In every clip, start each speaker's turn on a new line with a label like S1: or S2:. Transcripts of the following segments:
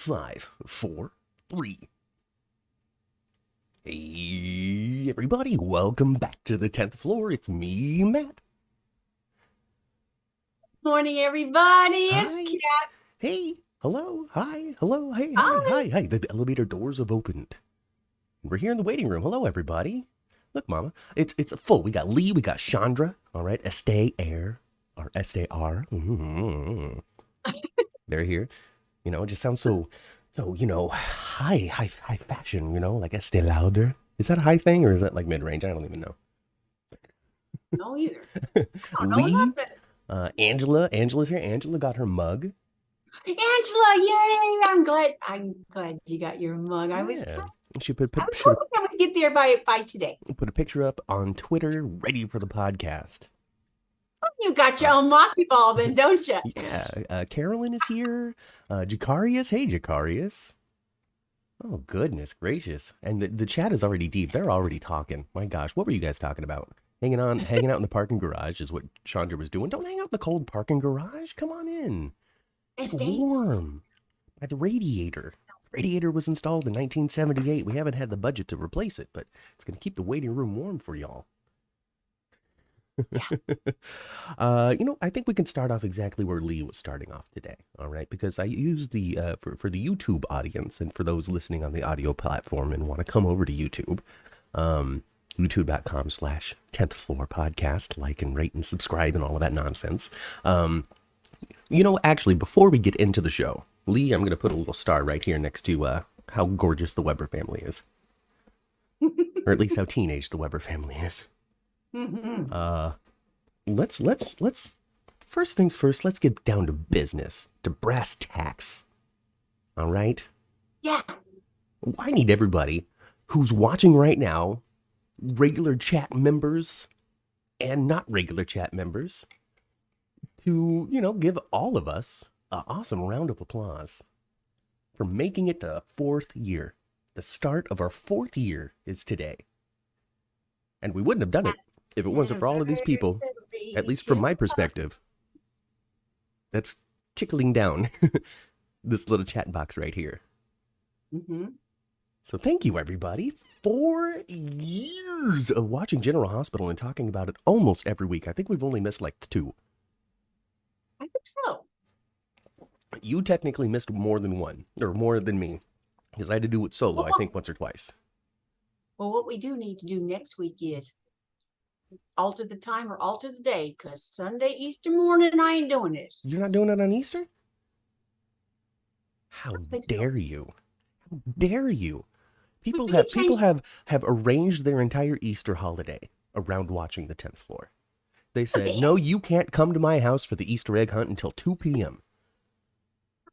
S1: 5, 4, 3. Hey, everybody, welcome back to the 10th floor. It's me, Matt.
S2: Morning, everybody.
S1: Hi.
S2: It's Kat.
S1: Hey, hello, hi, hello, hey,
S2: Hi.
S1: hi. The elevator doors have opened. We're here in the waiting room. Hello, everybody. Look, Mama, it's full. We got Lee, we got Chandra. All right, Estee Air, or S-A-R. They're here. You know, it just sounds so, high fashion, like Estee Lauder. Is that a high thing or is that like mid-range? I don't even know.
S2: No, either. I don't know
S1: Lee,
S2: nothing.
S1: Angela's here. Angela got her mug.
S2: Angela, yay! I'm glad you got your mug. I was
S1: She
S2: hoping I would get there by today.
S1: put a picture up on Twitter, ready for the podcast.
S2: You got your own mossy ball then, don't you?
S1: Yeah. Carolyn is here. Jacarius. Hey, Jacarius. Oh, goodness gracious. And the chat is already deep. They're already talking. My gosh, what were you guys talking about? Hanging out in the parking garage is what Chandra was doing. Don't hang out in the cold parking garage. Come on in. It's warm. By the radiator. The radiator was installed in 1978. We haven't had the budget to replace it, but it's going to keep the waiting room warm for y'all. I think we can start off exactly where Lee was starting off today. All right, because I use the for the YouTube audience and for those listening on the audio platform and want to come over to YouTube, youtube.com/10th floor podcast, like and rate and subscribe and all of that nonsense. Actually, before we get into the show, Lee, I'm going to put a little star right here next to how gorgeous the Weber family is, or at least how teenage the Weber family is. Let's first things first, let's get down to business, to brass tacks. All right?
S2: Yeah.
S1: I need everybody who's watching right now, regular chat members and not regular chat members, to, give all of us an awesome round of applause for making it to 4th year. The start of our 4th year is today. And we wouldn't have done it if it wasn't for all of these people, at least from my perspective, that's tickling down this little chat box right here. So thank you, everybody. 4 years of watching General Hospital and talking about it almost every week. I think we've only missed like 2.
S2: I think so.
S1: You technically missed more than 1, or more than me, because I had to do it solo, I think once or twice.
S2: Well, what we do need to do next week is alter the time or alter the day, because Sunday, Easter morning, I ain't doing this.
S1: You're not doing it on Easter? How dare you? How dare you? People have arranged their entire Easter holiday around watching the 10th floor. They said, no, you can't come to my house for the Easter egg hunt until 2 p.m.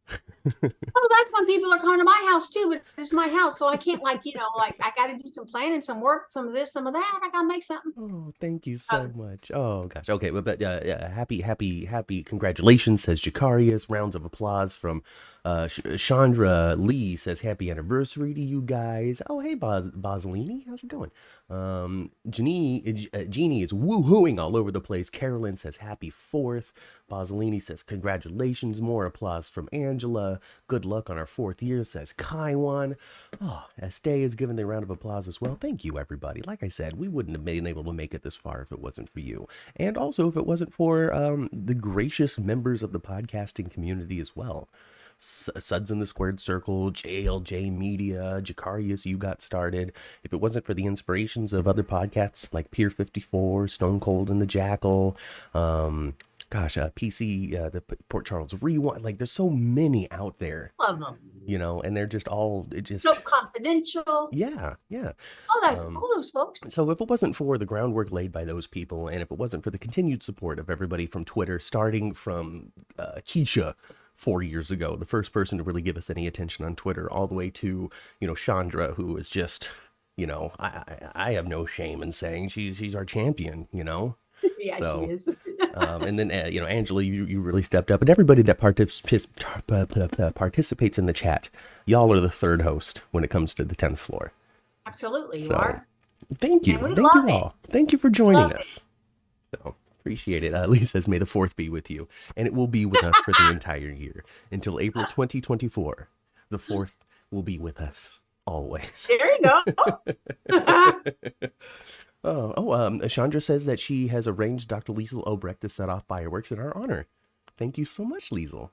S2: Oh, that's when people are coming to my house too, but it's my house, so I can't I got to do some planning, some work, some of this, some of that. I got to make something.
S1: Oh, thank you so much. Oh gosh. Okay, but happy congratulations, says Jacarius. Rounds of applause from Chandra. Lee says happy anniversary to you guys. Oh, hey, Bozzolini, how's it going? Jeannie is woohooing all over the place. Carolyn says happy 4th. Bozzolini says congratulations. More applause from Angela. Good luck on our 4th year, says Kaiwan. Oh, Estee is giving the round of applause as well. Thank you, everybody. Like I said, we wouldn't have been able to make it this far if it wasn't for you. And also if it wasn't for the gracious members of the podcasting community as well. Suds in the Squared Circle, JLJ Media, Jacarius, you got started. If it wasn't for the inspirations of other podcasts like Pier 54, Stone Cold and the Jackal, PC, the Port Charles Rewind, there's so many out there.
S2: Love them.
S1: And they're just all,
S2: so confidential.
S1: Yeah.
S2: All those folks.
S1: So if it wasn't for the groundwork laid by those people, and if it wasn't for the continued support of everybody from Twitter, starting from Keisha 4 years ago, the first person to really give us any attention on Twitter, all the way to, Chandra, who is just, I have no shame in saying she's our champion,
S2: Yeah, so, she is.
S1: And then, Angela, you really stepped up. And everybody that participates in the chat, y'all are the 3rd host when it comes to the 10th floor.
S2: Absolutely, you are.
S1: Thank you. Thank you all. Thank you for joining us. So, appreciate it. Lee says, may the 4th be with you. And it will be with us for the entire year until April 2024, The fourth will be with us always.
S2: There you go.
S1: Chandra says that she has arranged Dr. Liesel Obrecht to set off fireworks in our honor. Thank you so much, Liesel.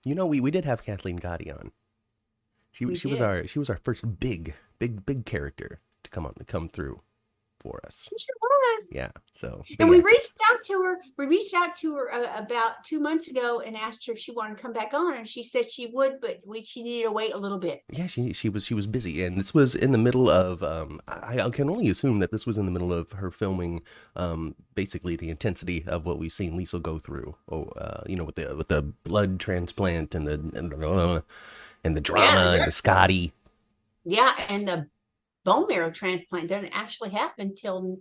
S1: You know, we did have Kathleen Gotti on. She was our first big character to come through for us.
S2: She sure was.
S1: Yeah. So.
S2: And we reached out to her. We reached out to her about 2 months ago and asked her if she wanted to come back on, and she said she would, but she needed to wait a little bit.
S1: Yeah, she was busy, and this was in the middle of. I can only assume that this was in the middle of her filming. Basically, the intensity of what we've seen Liesel go through. With the blood transplant and the drama and the Scotty.
S2: Yeah, and the bone marrow transplant doesn't actually happen till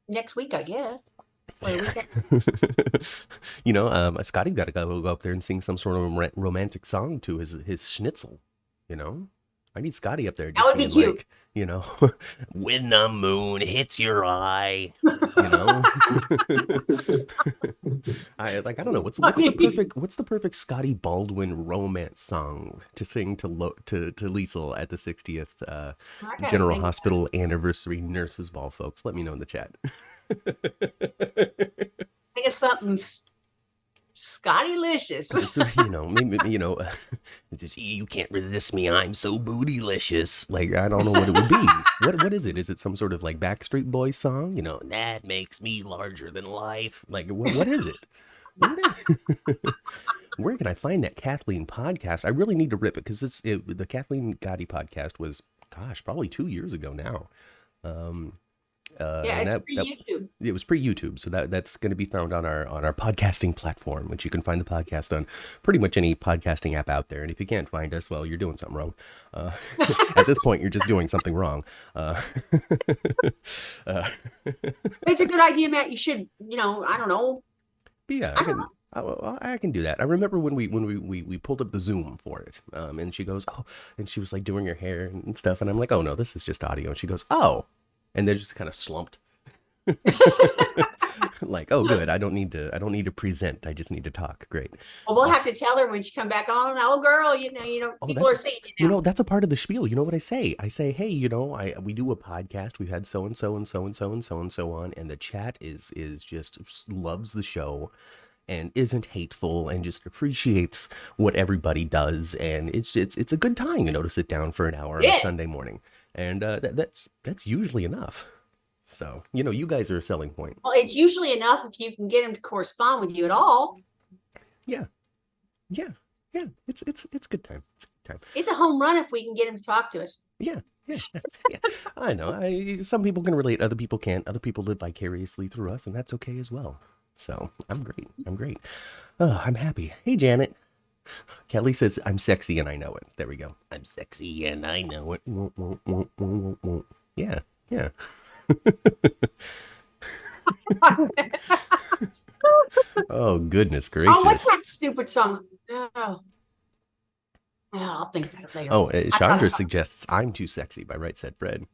S2: next week, I guess.
S1: Scotty's got to go up there and sing some sort of romantic song to his schnitzel. I need Scotty up there.
S2: That would be cute.
S1: When the moon hits your eye. I don't know what's the perfect Scotty Baldwin romance song to sing to Liesel at the 60th General Hospital Anniversary Nurses Ball, folks. Let me know in the chat.
S2: I think it's something Scotty-licious.
S1: You can't resist me. I'm so bootylicious. Like, I don't know what it would be. What is it? Is it some sort of like Backstreet Boys song? That makes me larger than life. Like, what is it? Where can I find that Kathleen podcast? I really need to rip it because the Kathleen Gotti podcast was, probably 2 years ago now.
S2: It's pre-YouTube.
S1: It was pre-YouTube, so that's going to be found on our podcasting platform, which you can find the podcast on pretty much any podcasting app out there. And if you can't find us, well, you're doing something wrong. At this point, you're just doing something wrong.
S2: It's a good idea, Matt. You should, I don't know.
S1: But yeah, I can do that. I remember when we pulled up the Zoom for it, and she goes, oh, and she was like doing her hair and stuff, and I'm like, oh no, this is just audio. And she goes, oh. And they're just kind of slumped. Like, oh, good. I don't need to present. I just need to talk. Great.
S2: Well, we'll have to tell her when she come back on. Oh, girl, people are saying it now.
S1: That's a part of the spiel. You know what I say? I say, hey, we do a podcast. We've had so and so and so and so and so and so on, and the chat is just loves the show and isn't hateful and just appreciates what everybody does, and it's a good time, to sit down for an hour on a Sunday morning. And that's usually enough. So, you guys are a selling point.
S2: Well, it's usually enough if you can get them to correspond with you at all. Yeah. It's good time. It's a home run if we can get them to talk to us.
S1: Yeah. I know. Some people can relate, other people can't. Other people live vicariously through us, and that's okay as well. So, I'm great. Oh, I'm happy. Hey, Janet. Kelly says, I'm sexy and I know it. There we go. I'm sexy and I know it. Yeah. Oh, goodness gracious.
S2: Oh, what's that stupid song? Oh, I'll think about it later.
S1: Oh, Chandra suggests I'm Too Sexy by Right Said Fred.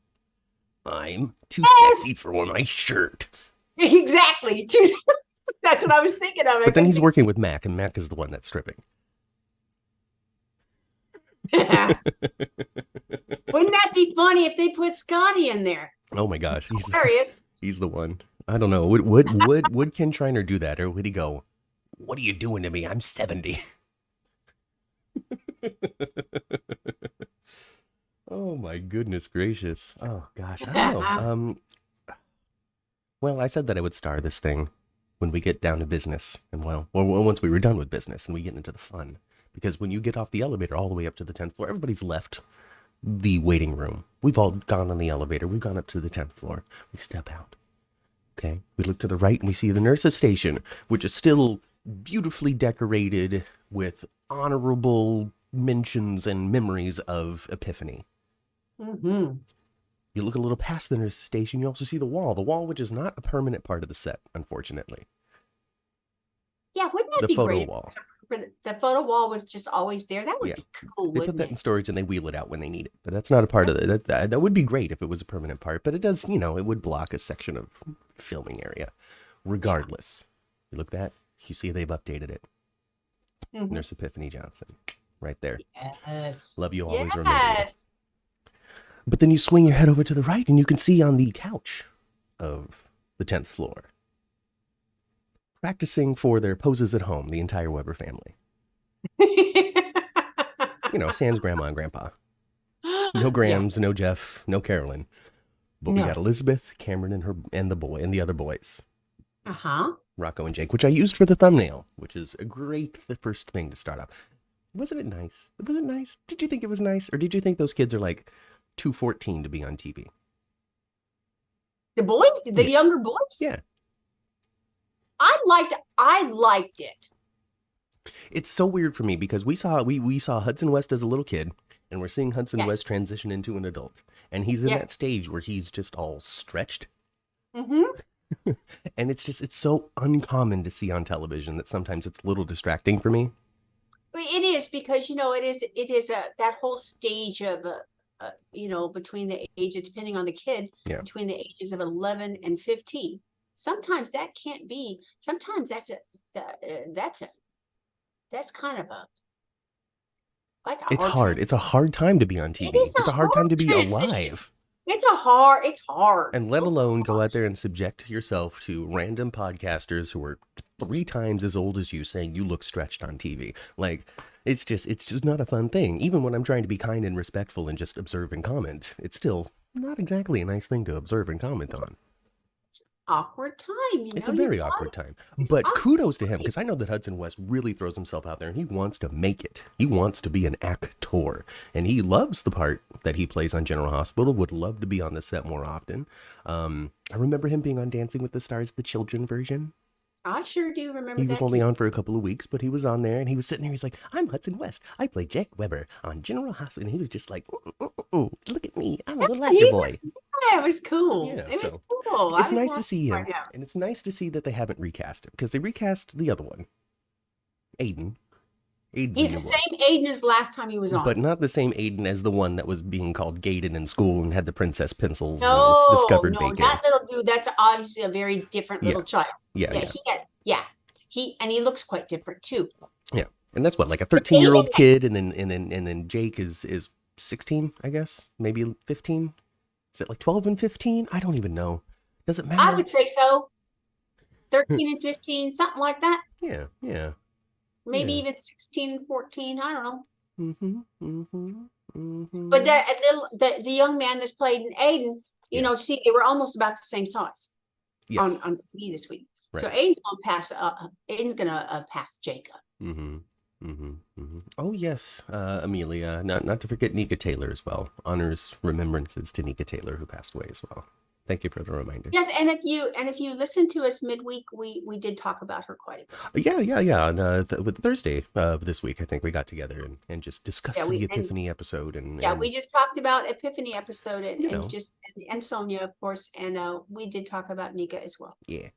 S1: I'm too sexy for my shirt.
S2: Exactly. That's what I was thinking of.
S1: But then he's working with Mac, and Mac is the one that's stripping.
S2: Wouldn't that be funny if they put Scotty in there?
S1: Oh my gosh, he's the one. I don't know. Would Ken Shriner do that, or would he go, "What are you doing to me? I'm 70." Oh my goodness gracious. Oh gosh, I don't know. Well, I said that I would star this thing when we get down to business, and once we were done with business and we get into the fun. Because when you get off the elevator all the way up to the 10th floor, everybody's left the waiting room. We've all gone on the elevator. We've gone up to the 10th floor. We step out. Okay. We look to the right and we see the nurse's station, which is still beautifully decorated with honorable mentions and memories of Epiphany.
S2: Mm-hmm.
S1: You look a little past the nurse's station. You also see the wall which is not a permanent part of the set, unfortunately.
S2: Yeah, wouldn't that
S1: the
S2: be
S1: photo
S2: great?
S1: wall.
S2: The photo wall was just always there. That would be cool.
S1: They put that in storage and they wheel it out when they need it. But that's not a part of it. That would be great if it was a permanent part. But it does, it would block a section of filming area. Regardless, you look that, you see they've updated it. Mm-hmm. Nurse Epiphany Johnson. right there.
S2: Yes.
S1: Love you, always remember you. But then you swing your head over to the right and you can see on the couch of the 10th floor, practicing for their poses at home, the entire Weber family. Sans grandma and grandpa. No Grams, no Jeff, no Carolyn. But we got Elizabeth, Cameron, and the other boys. Rocco and Jake, which I used for the thumbnail, which is a great first thing to start off. Wasn't it nice? Was it nice? Did you think it was nice? Or did you think those kids are like too 14 to be on TV?
S2: The boys? The younger boys?
S1: Yeah.
S2: I liked it.
S1: It's so weird for me because we saw Hudson West as a little kid, and we're seeing Hudson West transition into an adult. And he's in that stage where he's just all stretched. Mm-hmm. And it's so uncommon to see on television that sometimes it's a little distracting for me.
S2: It is because, it is that whole stage of, between the ages, depending on the kid, between the ages of 11 and 15. Sometimes that can't be, sometimes that's kind of
S1: it's hard. It's a hard time to be on TV. It's a hard time to be alive.
S2: It's hard.
S1: And let alone go out there and subject yourself to random podcasters who are 3 times as old as you saying you look stretched on TV. Like, it's just not a fun thing. Even when I'm trying to be kind and respectful and just observe and comment, it's still not exactly a nice thing to observe and comment on.
S2: Awkward time,
S1: It's a very awkward time. But kudos to him, because I know that Hudson West really throws himself out there and he wants to make it. He wants to be an actor. And he loves the part that he plays on General Hospital, would love to be on the set more often. I remember him being on Dancing with the Stars, the children version.
S2: I sure do remember
S1: He was only on for a couple of weeks, but he was on there and he was sitting there. He's like, I'm Hudson West. I play Jack Weber on General Hospital. And he was just like, look at me. I'm a little actor boy.
S2: Yeah, it was cool.
S1: Yeah,
S2: it was cool.
S1: It's nice to see him. And it's nice to see that they haven't recast him because they recast the other one, Aiden.
S2: He's the same Aiden as last time he was on.
S1: But not the same Aiden as the one that was being called Gaydon in school and had the princess pencils and discovered bacon.
S2: That little dude, that's obviously a very different little child. He looks quite different too. Yeah.
S1: And that's what, like a 13-year-old kid, and then Jake is 16, I guess, maybe 15. Is it like 12 and 15? I don't even know. Does it matter?
S2: I would say so. 13 and 15, something like that.
S1: Yeah.
S2: Maybe even 16 and 14. I don't know. But the young man that's played in Aiden, see, they were almost about the same size on TV this week. Right. So Aiden's gonna pass Jacob.
S1: Oh yes, Amelia. Not to forget Nika Taylor as well. Honors remembrances to Nika Taylor, who passed away as well. Thank you for the reminder.
S2: Yes, and if you listen to us midweek, we did talk about her quite a bit.
S1: Yeah. On with Thursday of this week, I think we got together and just discussed the Epiphany episode. And
S2: we just talked about Epiphany episode and Sonia, of course, and we did talk about Nika as well.
S1: Yeah.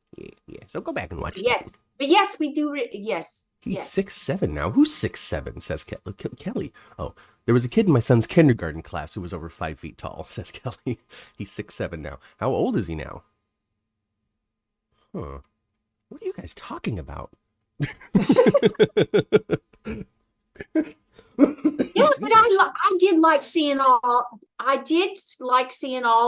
S1: So go back and watch.
S2: Yes, but yes, we do. Yes.
S1: He's 6'7" now. Who's 6'7"? Says Kelly. Oh, there was a kid in my son's kindergarten class who was over 5 feet tall. Says Kelly. He's 6'7" now. How old is he now? Huh? What are you guys talking about?
S2: Yeah, but I did like seeing all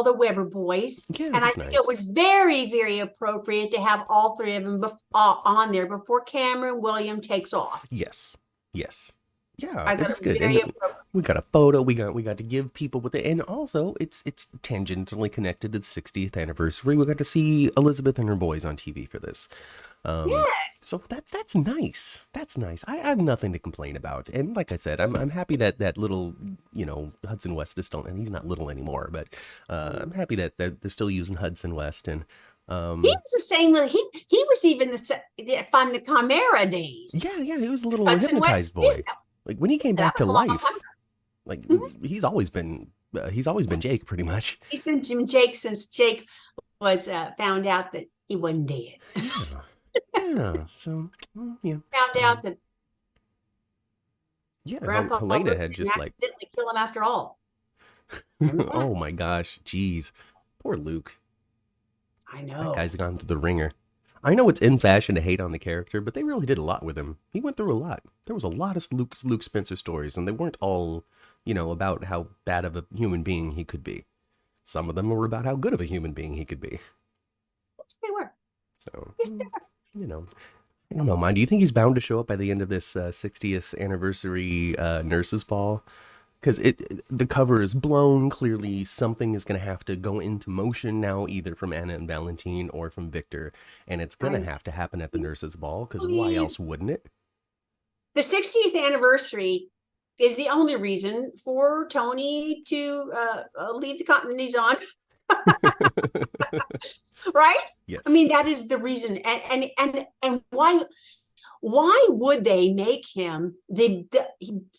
S2: the Weber boys, and I think it was very, very appropriate to have all 3 of them on there before Cameron William takes off.
S1: Yes. Yeah, it was good. And we got a photo. We got to give people with it, and also it's tangentially connected to the 60th anniversary. We got to see Elizabeth and her boys on TV for this.
S2: Yes.
S1: So that's nice. That's nice. I have nothing to complain about. And like I said, I'm happy that little, Hudson West is still, and he's not little anymore, but I'm happy that they're still using Hudson West. And
S2: he was the same. He was even from the Chimera days.
S1: Yeah. He was a little hypnotized boy. Like when he came back to life, like he's always been Jake pretty much. He's been
S2: Jake since Jake was found out that he wasn't dead.
S1: Yeah. So
S2: found out that
S1: Grandpa Helena had just
S2: accidentally kill him after all.
S1: Oh my gosh, jeez, poor Luke.
S2: I know
S1: that guy's gone through the ringer. I know it's in fashion to hate on the character, but they really did a lot with him. He went through a lot. There was a lot of Luke Spencer stories, and they weren't all, about how bad of a human being he could be. Some of them were about how good of a human being he could be.
S2: Yes, they were.
S1: So,
S2: Yes, they were.
S1: I don't know, mind. Do you think he's bound to show up by the end of this 60th anniversary nurses ball? Because the cover is blown. Clearly, something is going to have to go into motion now, either from Anna and Valentin or from Victor, and it's going to have to happen at the nurses ball. Because why else wouldn't it?
S2: The 60th anniversary is the only reason for Tony to leave the continent he's on. Right?
S1: Yes.
S2: I mean, that is the reason. And why would they make him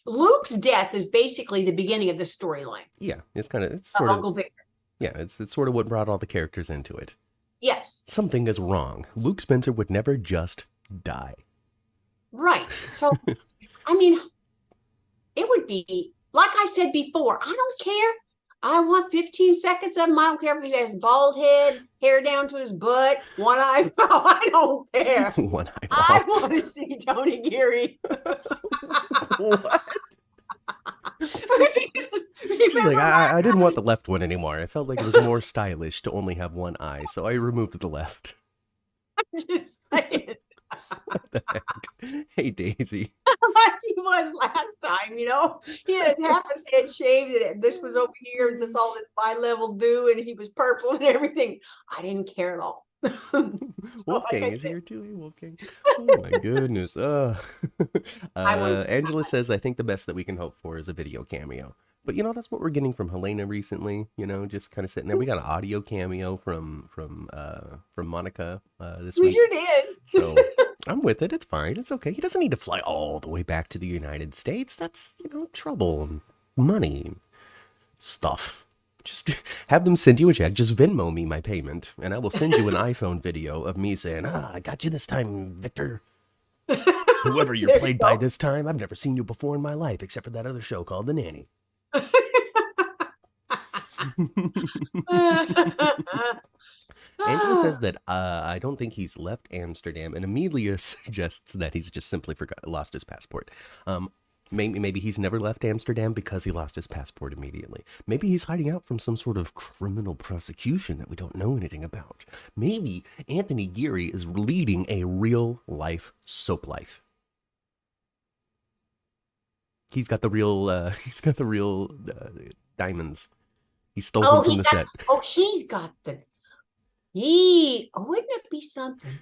S2: Luke's death is basically the beginning of the storyline.
S1: Yeah, it's sort of
S2: Uncle Victor.
S1: Yeah, it's sort of what brought all the characters into it.
S2: Yes.
S1: Something is wrong. Luke Spencer would never just die.
S2: Right. So, I mean, it would be, like I said before, I don't care. I want 15 seconds of him. I don't care if he has bald head, hair down to his butt, one eyebrow. I don't care.
S1: One eyebrow.
S2: I want to see Tony Geary.
S1: What? She's like, I didn't want the left one anymore. I felt like it was more stylish to only have one eye, so I removed the left.
S2: I'm just saying.
S1: What the heck? Hey, Daisy.
S2: Like he was last time, he had half his head shaved and this was over here and this all this bi-level do and he was purple and everything. I didn't care at all.
S1: Wolfgang is here too. Hey, Wolfgang. Oh my goodness. Angela says, I think the best that we can hope for is a video cameo. But that's what we're getting from Helena recently. Just kind of sitting there. We got an audio cameo from Monica this week.
S2: We sure did.
S1: So I'm with it. It's fine. It's okay. He doesn't need to fly all the way back to the United States. That's trouble and money and stuff. Just have them send you a check. Just Venmo me my payment, and I will send you an iPhone video of me saying, I got you this time, Victor. Whoever you're played by this time, I've never seen you before in my life, except for that other show called The Nanny. Angela says that I don't think he's left Amsterdam, and Amelia suggests that he's just simply lost his passport. Maybe he's never left Amsterdam because he lost his passport immediately. Maybe he's hiding out from some sort of criminal prosecution that we don't know anything about. Maybe Anthony Geary is leading a real-life soap life. He's got the real diamonds. He stole them from the set.
S2: He's got wouldn't it be something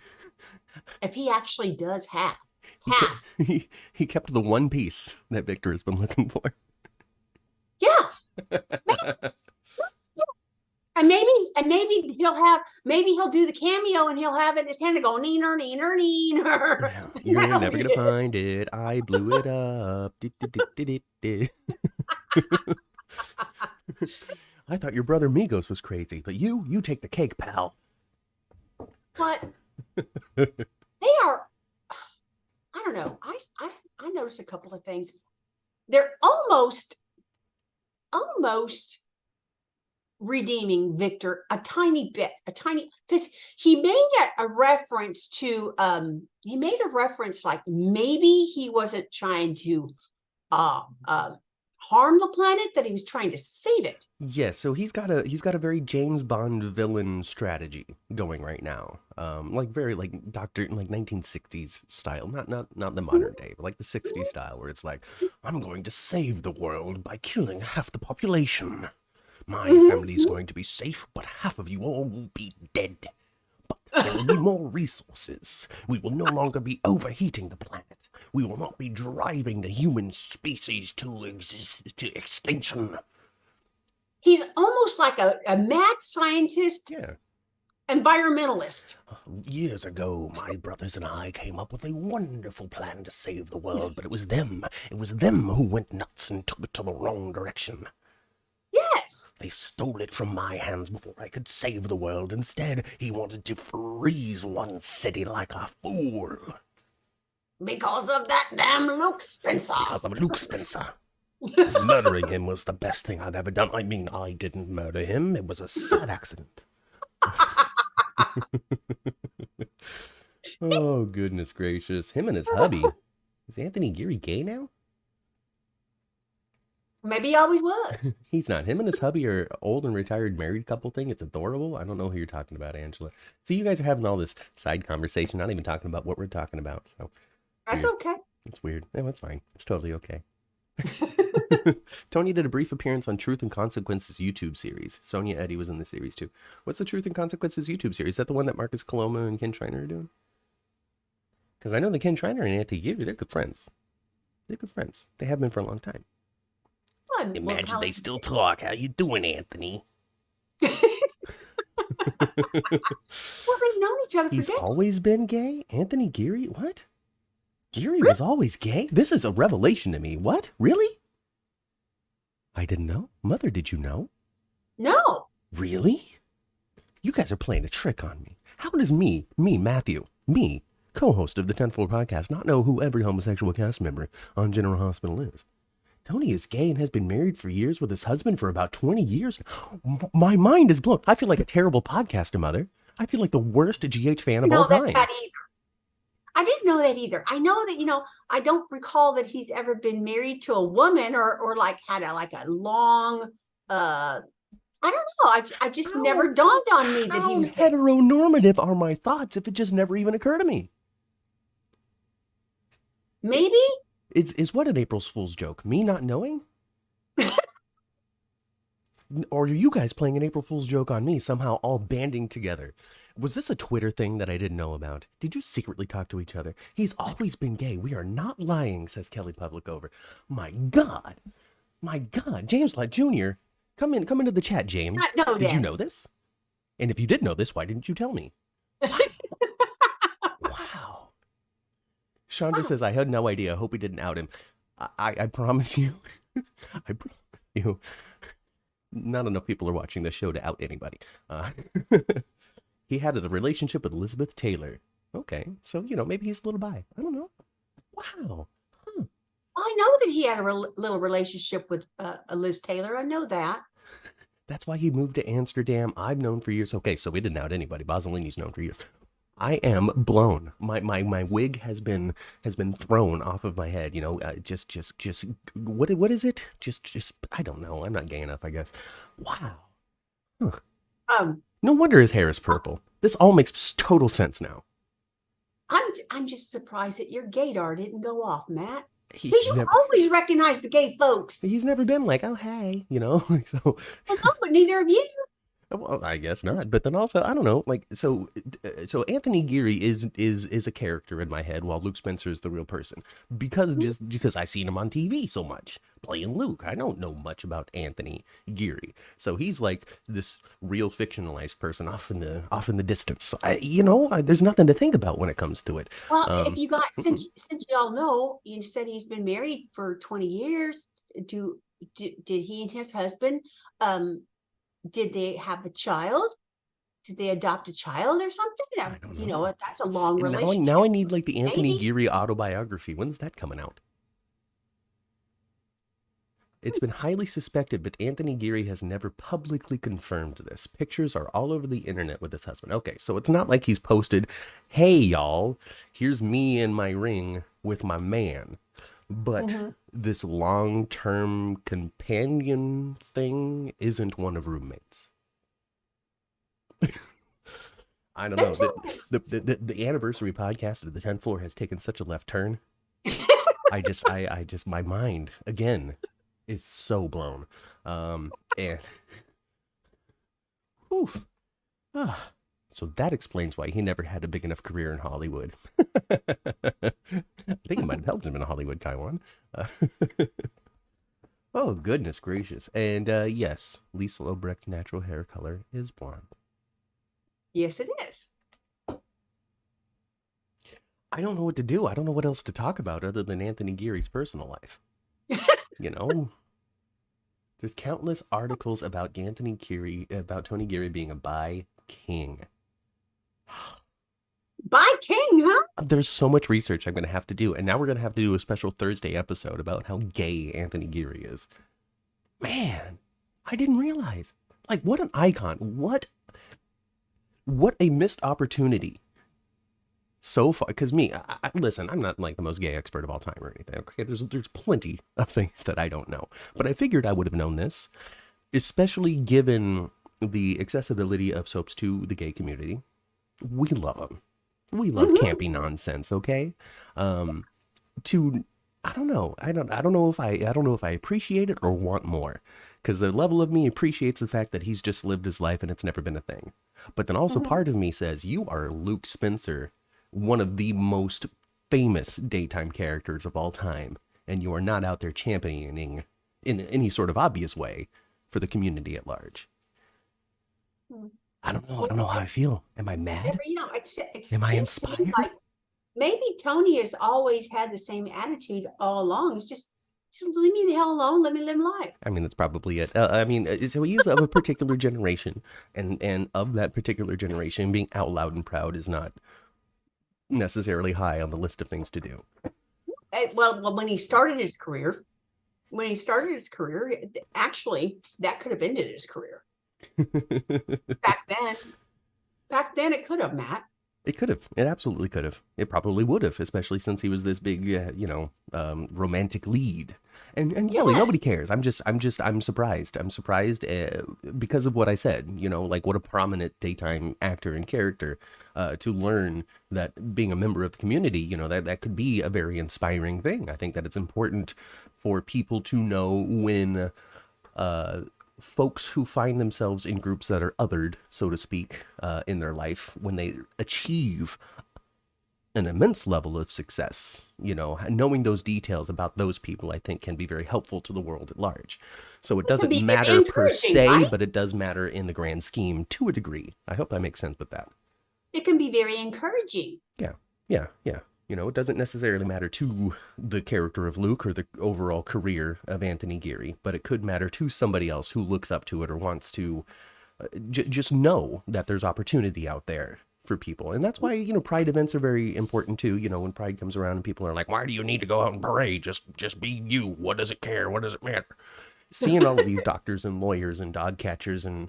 S2: if he actually does have?
S1: He kept the one piece that Victor has been looking for.
S2: Yeah. And maybe he'll do the cameo and he'll have it in his hand and go neener.
S1: You're never gonna find it. I blew it up. I thought your brother Migos was crazy, but you take the cake, pal.
S2: But they are, I don't know. I noticed a couple of things. They're almost redeeming Victor a tiny bit, because he made a reference to like maybe he wasn't trying to harm the planet, that he was trying to save it.
S1: Yeah, so he's got a very James Bond villain strategy going right now. Very Doctor 1960s style, not the modern day, but like the 60s style, where it's like, I'm going to save the world by killing half the population. My family's going to be safe, but half of you all will be dead. But there will be more resources. We will no longer be overheating the planet. We will not be driving the human species to extinction.
S2: He's almost like a mad scientist, environmentalist.
S1: Years ago, my brothers and I came up with a wonderful plan to save the world, but it was them who went nuts and took it to the wrong direction.
S2: Yes.
S1: They stole it from my hands before I could save the world. Instead, he wanted to freeze one city like a fool.
S2: Because of that damn Luke Spencer.
S1: Because of Luke Spencer. Murdering him was the best thing I've ever done. I mean, I didn't murder him. It was a sad accident. Oh, goodness gracious. Him and his hubby. Is Anthony Geary gay now?
S2: Maybe he always was.
S1: He's not. Him and his hubby are old and retired married couple thing. It's adorable. I don't know who you're talking about, Angela. See, you guys are having all this side conversation, not even talking about what we're talking about. So
S2: That's
S1: weird.
S2: okay.
S1: It's weird. No, it's fine. It's totally okay. Tony did a brief appearance on Truth and Consequences YouTube series. Sonia Eddy was in the series too. What's the Truth and Consequences YouTube series? Is that the one that Marcus Coloma and Ken Schreiner are doing? Because I know that Ken Schreiner and Anthony Geary, they're good friends. They're good friends. They have been for a long time. Imagine they still talk. How you doing, Anthony?
S2: Well, they've known each other for
S1: He's
S2: decades.
S1: always been gay? Anthony Geary? What? Geary was always gay? This is a revelation to me. What? Really? I didn't know. Mother, did you know?
S2: No.
S1: Really? You guys are playing a trick on me. How does me, Matthew, co-host of the 10th Floor Podcast, not know who every homosexual cast member on General Hospital is? Tony is gay and has been married for years with his husband for about 20 years. My mind is blown. I feel like a terrible podcaster, Mother. I feel like the worst GH fan of all time.
S2: That either. I didn't know that either. I know that, I don't recall that he's ever been married to a woman or like had a long, I don't know. I just never dawned on me that he was gay.
S1: Heteronormative are my thoughts if it just never even occurred to me.
S2: Maybe.
S1: Is what an April Fool's joke? Me not knowing? Or are you guys playing an April Fool's joke on me, somehow all banding together? Was this a Twitter thing that I didn't know about? Did you secretly talk to each other? He's always been gay. We are not lying, says Kelly Publicover. My God. James Lott Jr., come into the chat, James. Did you know this? And if you did know this, why didn't you tell me? Wow. Chandra says, I had no idea. I hope we didn't out him. I promise you. I promise you. Not enough people are watching this show to out anybody. He had a relationship with Elizabeth Taylor. Okay, so, maybe he's a little bi. I don't know. Wow. Huh.
S2: I know that he had a little relationship with Liz Taylor. I know that.
S1: That's why he moved to Amsterdam. I've known for years. Okay, so we didn't out anybody. Bozzolini's known for years. I am blown. My wig has been thrown off of my head. Just what is it? Just I don't know. I'm not gay enough, I guess. Wow. Huh. No wonder his hair is purple. This all makes total sense now.
S2: I'm just surprised that your gaydar didn't go off, Matt. You always recognize the gay folks.
S1: He's never been like, oh hey, so.
S2: Well, no, but neither of you.
S1: Well, I guess not. But then also, I don't know. Like, so Anthony Geary is a character in my head, while Luke Spencer is the real person. Because I've seen him on TV so much playing Luke. I don't know much about Anthony Geary, so he's like this real fictionalized person off in the distance. There's nothing to think about when it comes to it.
S2: Well, if you got since y'all know, you said he's been married for 20 years. Did he and his husband? Did they have a child? Did they adopt a child or something?
S1: I don't know.
S2: That's a long relationship.
S1: Now I need like the Anthony Geary autobiography. When's that coming out? It's been highly suspected, but Anthony Geary has never publicly confirmed this. Pictures are all over the internet with his husband. Okay, so it's not like he's posted, hey y'all, here's me in my ring with my man. But this long-term companion thing isn't one of roommates. I don't know. The anniversary podcast of the 10th Floor has taken such a left turn. I just my mind again is so blown. And oof. So that explains why he never had a big enough career in Hollywood. I think it might have helped him in Hollywood, Taiwan. Oh, goodness gracious. And yes, Lisa Lobrecht's natural hair color is blonde. Yes, it is. I don't know what to do. I don't know what else to talk about other than Anthony Geary's personal life. There's countless articles about Tony Geary being a bi king. By king, huh? There's so much research I'm going to have to do. And now we're going to have to do a special Thursday episode about how gay Anthony Geary is. Man, I didn't realize. Like, what an icon. What a missed opportunity so far, because me, listen, I'm not like the most gay expert of all time or anything. Okay, there's plenty of things that I don't know, but I figured I would have known this, especially given the accessibility of soaps to the gay community. We love them. We love campy nonsense. Okay, to I don't know. I don't know if I appreciate it or want more, because the level of me appreciates the fact that he's just lived his life and it's never been a thing. But then also part of me says, you are Luke Spencer, one of the most famous daytime characters of all time, and you are not out there championing in any sort of obvious way for the community at large. I don't know. I don't know how I feel. Am I mad?
S2: It's
S1: Am I
S2: just
S1: inspired?
S2: like maybe Tony has always had the same attitude all along. It's just leave me the hell alone. Let me live life.
S1: I mean, that's probably it. I mean, so he is of a particular generation, and of that particular generation, being out loud and proud is not necessarily high on the list of things to do.
S2: Well, when he started his career, actually, that could have ended his career. Back then, it could have, Matt.
S1: It could have. It absolutely could have. It probably would have, especially since he was this big, romantic lead. And really, nobody cares. I'm surprised. I'm surprised because of what I said. Like what a prominent daytime actor and character. To learn that being a member of the community, that could be a very inspiring thing. I think that it's important for people to know when folks who find themselves in groups that are othered, so to speak, in their life, when they achieve an immense level of success, knowing those details about those people, I think can be very helpful to the world at large. So it doesn't matter per se, right? But it does matter in the grand scheme to a degree. I hope I make sense with that.
S2: It can be very encouraging.
S1: Yeah. It doesn't necessarily matter to the character of Luke or the overall career of Anthony Geary, but it could matter to somebody else who looks up to it or wants to just know that there's opportunity out there for people. And that's why, Pride events are very important too. When Pride comes around and people are like, why do you need to go out and parade? Just be you. What does it care? What does it matter? Seeing all of these doctors and lawyers and dog catchers and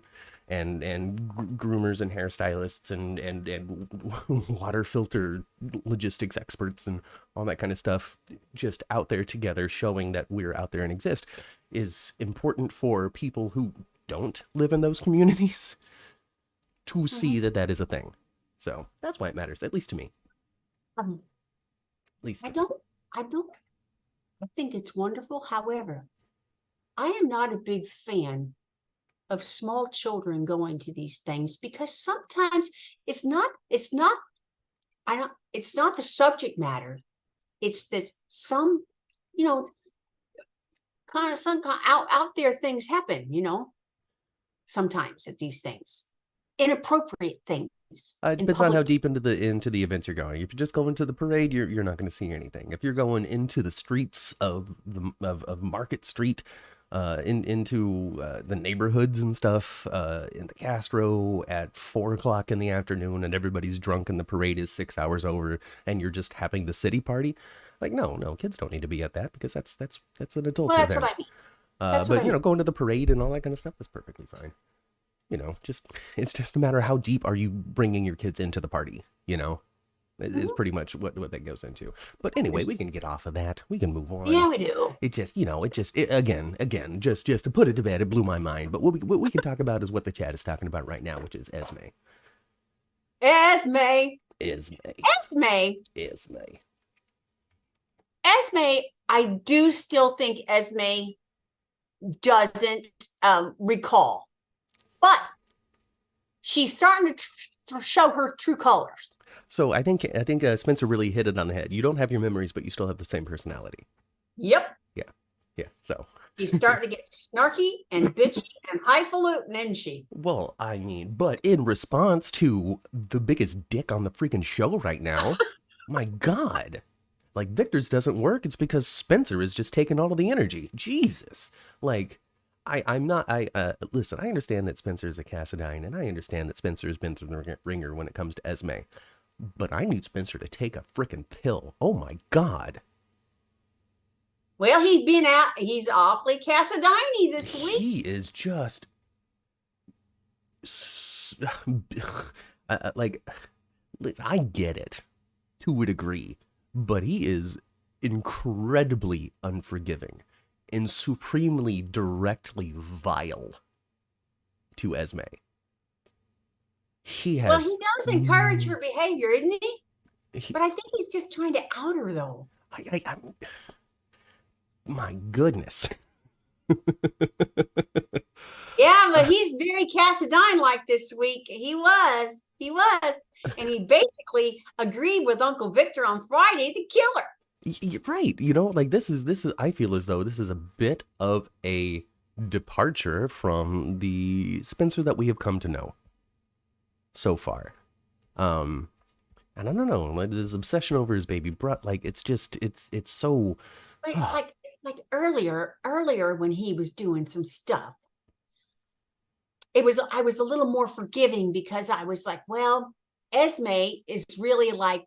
S1: groomers and hairstylists and water filter logistics experts and all that kind of stuff just out there together, showing that we're out there and exist, is important for people who don't live in those communities to see that is a thing. So that's why it matters, at least to me.
S2: At least I think it's wonderful. However, I am not a big fan of small children going to these things, because sometimes it's not the subject matter. It's that some out there things happen, sometimes at these things, inappropriate things.
S1: It depends on how deep into the events you're going. If you're just going to the parade, you're not going to see anything. If you're going into the streets of Market Street, into the neighborhoods and stuff, in the Castro at 4:00 in the afternoon, and everybody's drunk and the parade is 6 hours over, and you're just having the city party. Like, no, kids don't need to be at that, because that's an adult event.
S2: That's what I mean.
S1: But going to the parade and all that kind of stuff, that's perfectly fine. It's just a matter of how deep are you bringing your kids into the party, is pretty much what that goes into. But anyway, we can get off of that. We can move on.
S2: Yeah, we do.
S1: It just, again, just to put it to bed, it blew my mind. But what we can talk about is what the chat is talking about right now, which is Esme.
S2: I do still think Esme doesn't recall, but she's starting to show her true colors.
S1: So I think Spencer really hit it on the head. You don't have your memories, but you still have the same personality.
S2: Yep.
S1: Yeah. So
S2: she's starting to get snarky and bitchy and highfalutin, isn't she?
S1: Well, I mean, but in response to the biggest dick on the freaking show right now, my God. Like, Victor's doesn't work. It's because Spencer is just taking all of the energy. Jesus. Like, listen, I understand that Spencer is a Cassadine, and I understand that Spencer has been through the ringer when it comes to Esme. But I need Spencer to take a freaking pill. Oh my God.
S2: Well, he's awfully Cassadine this week.
S1: He is just like, I get it. to a degree, but he is incredibly unforgiving and supremely directly vile to Esme. He
S2: does encourage her behavior, isn't he? But I think he's just trying to out her, though.
S1: My goodness.
S2: Yeah, but he's very Cassadine like this week. He was. And he basically agreed with Uncle Victor on Friday to kill her.
S1: You're right. You know, like this is, I feel as though this is a bit of a departure from the Spencer that we have come to know so far. And I don't know, like this obsession over his baby brother, like it's so.
S2: But it's like earlier when he was doing some stuff. I was a little more forgiving because I was like, well, Esme is really like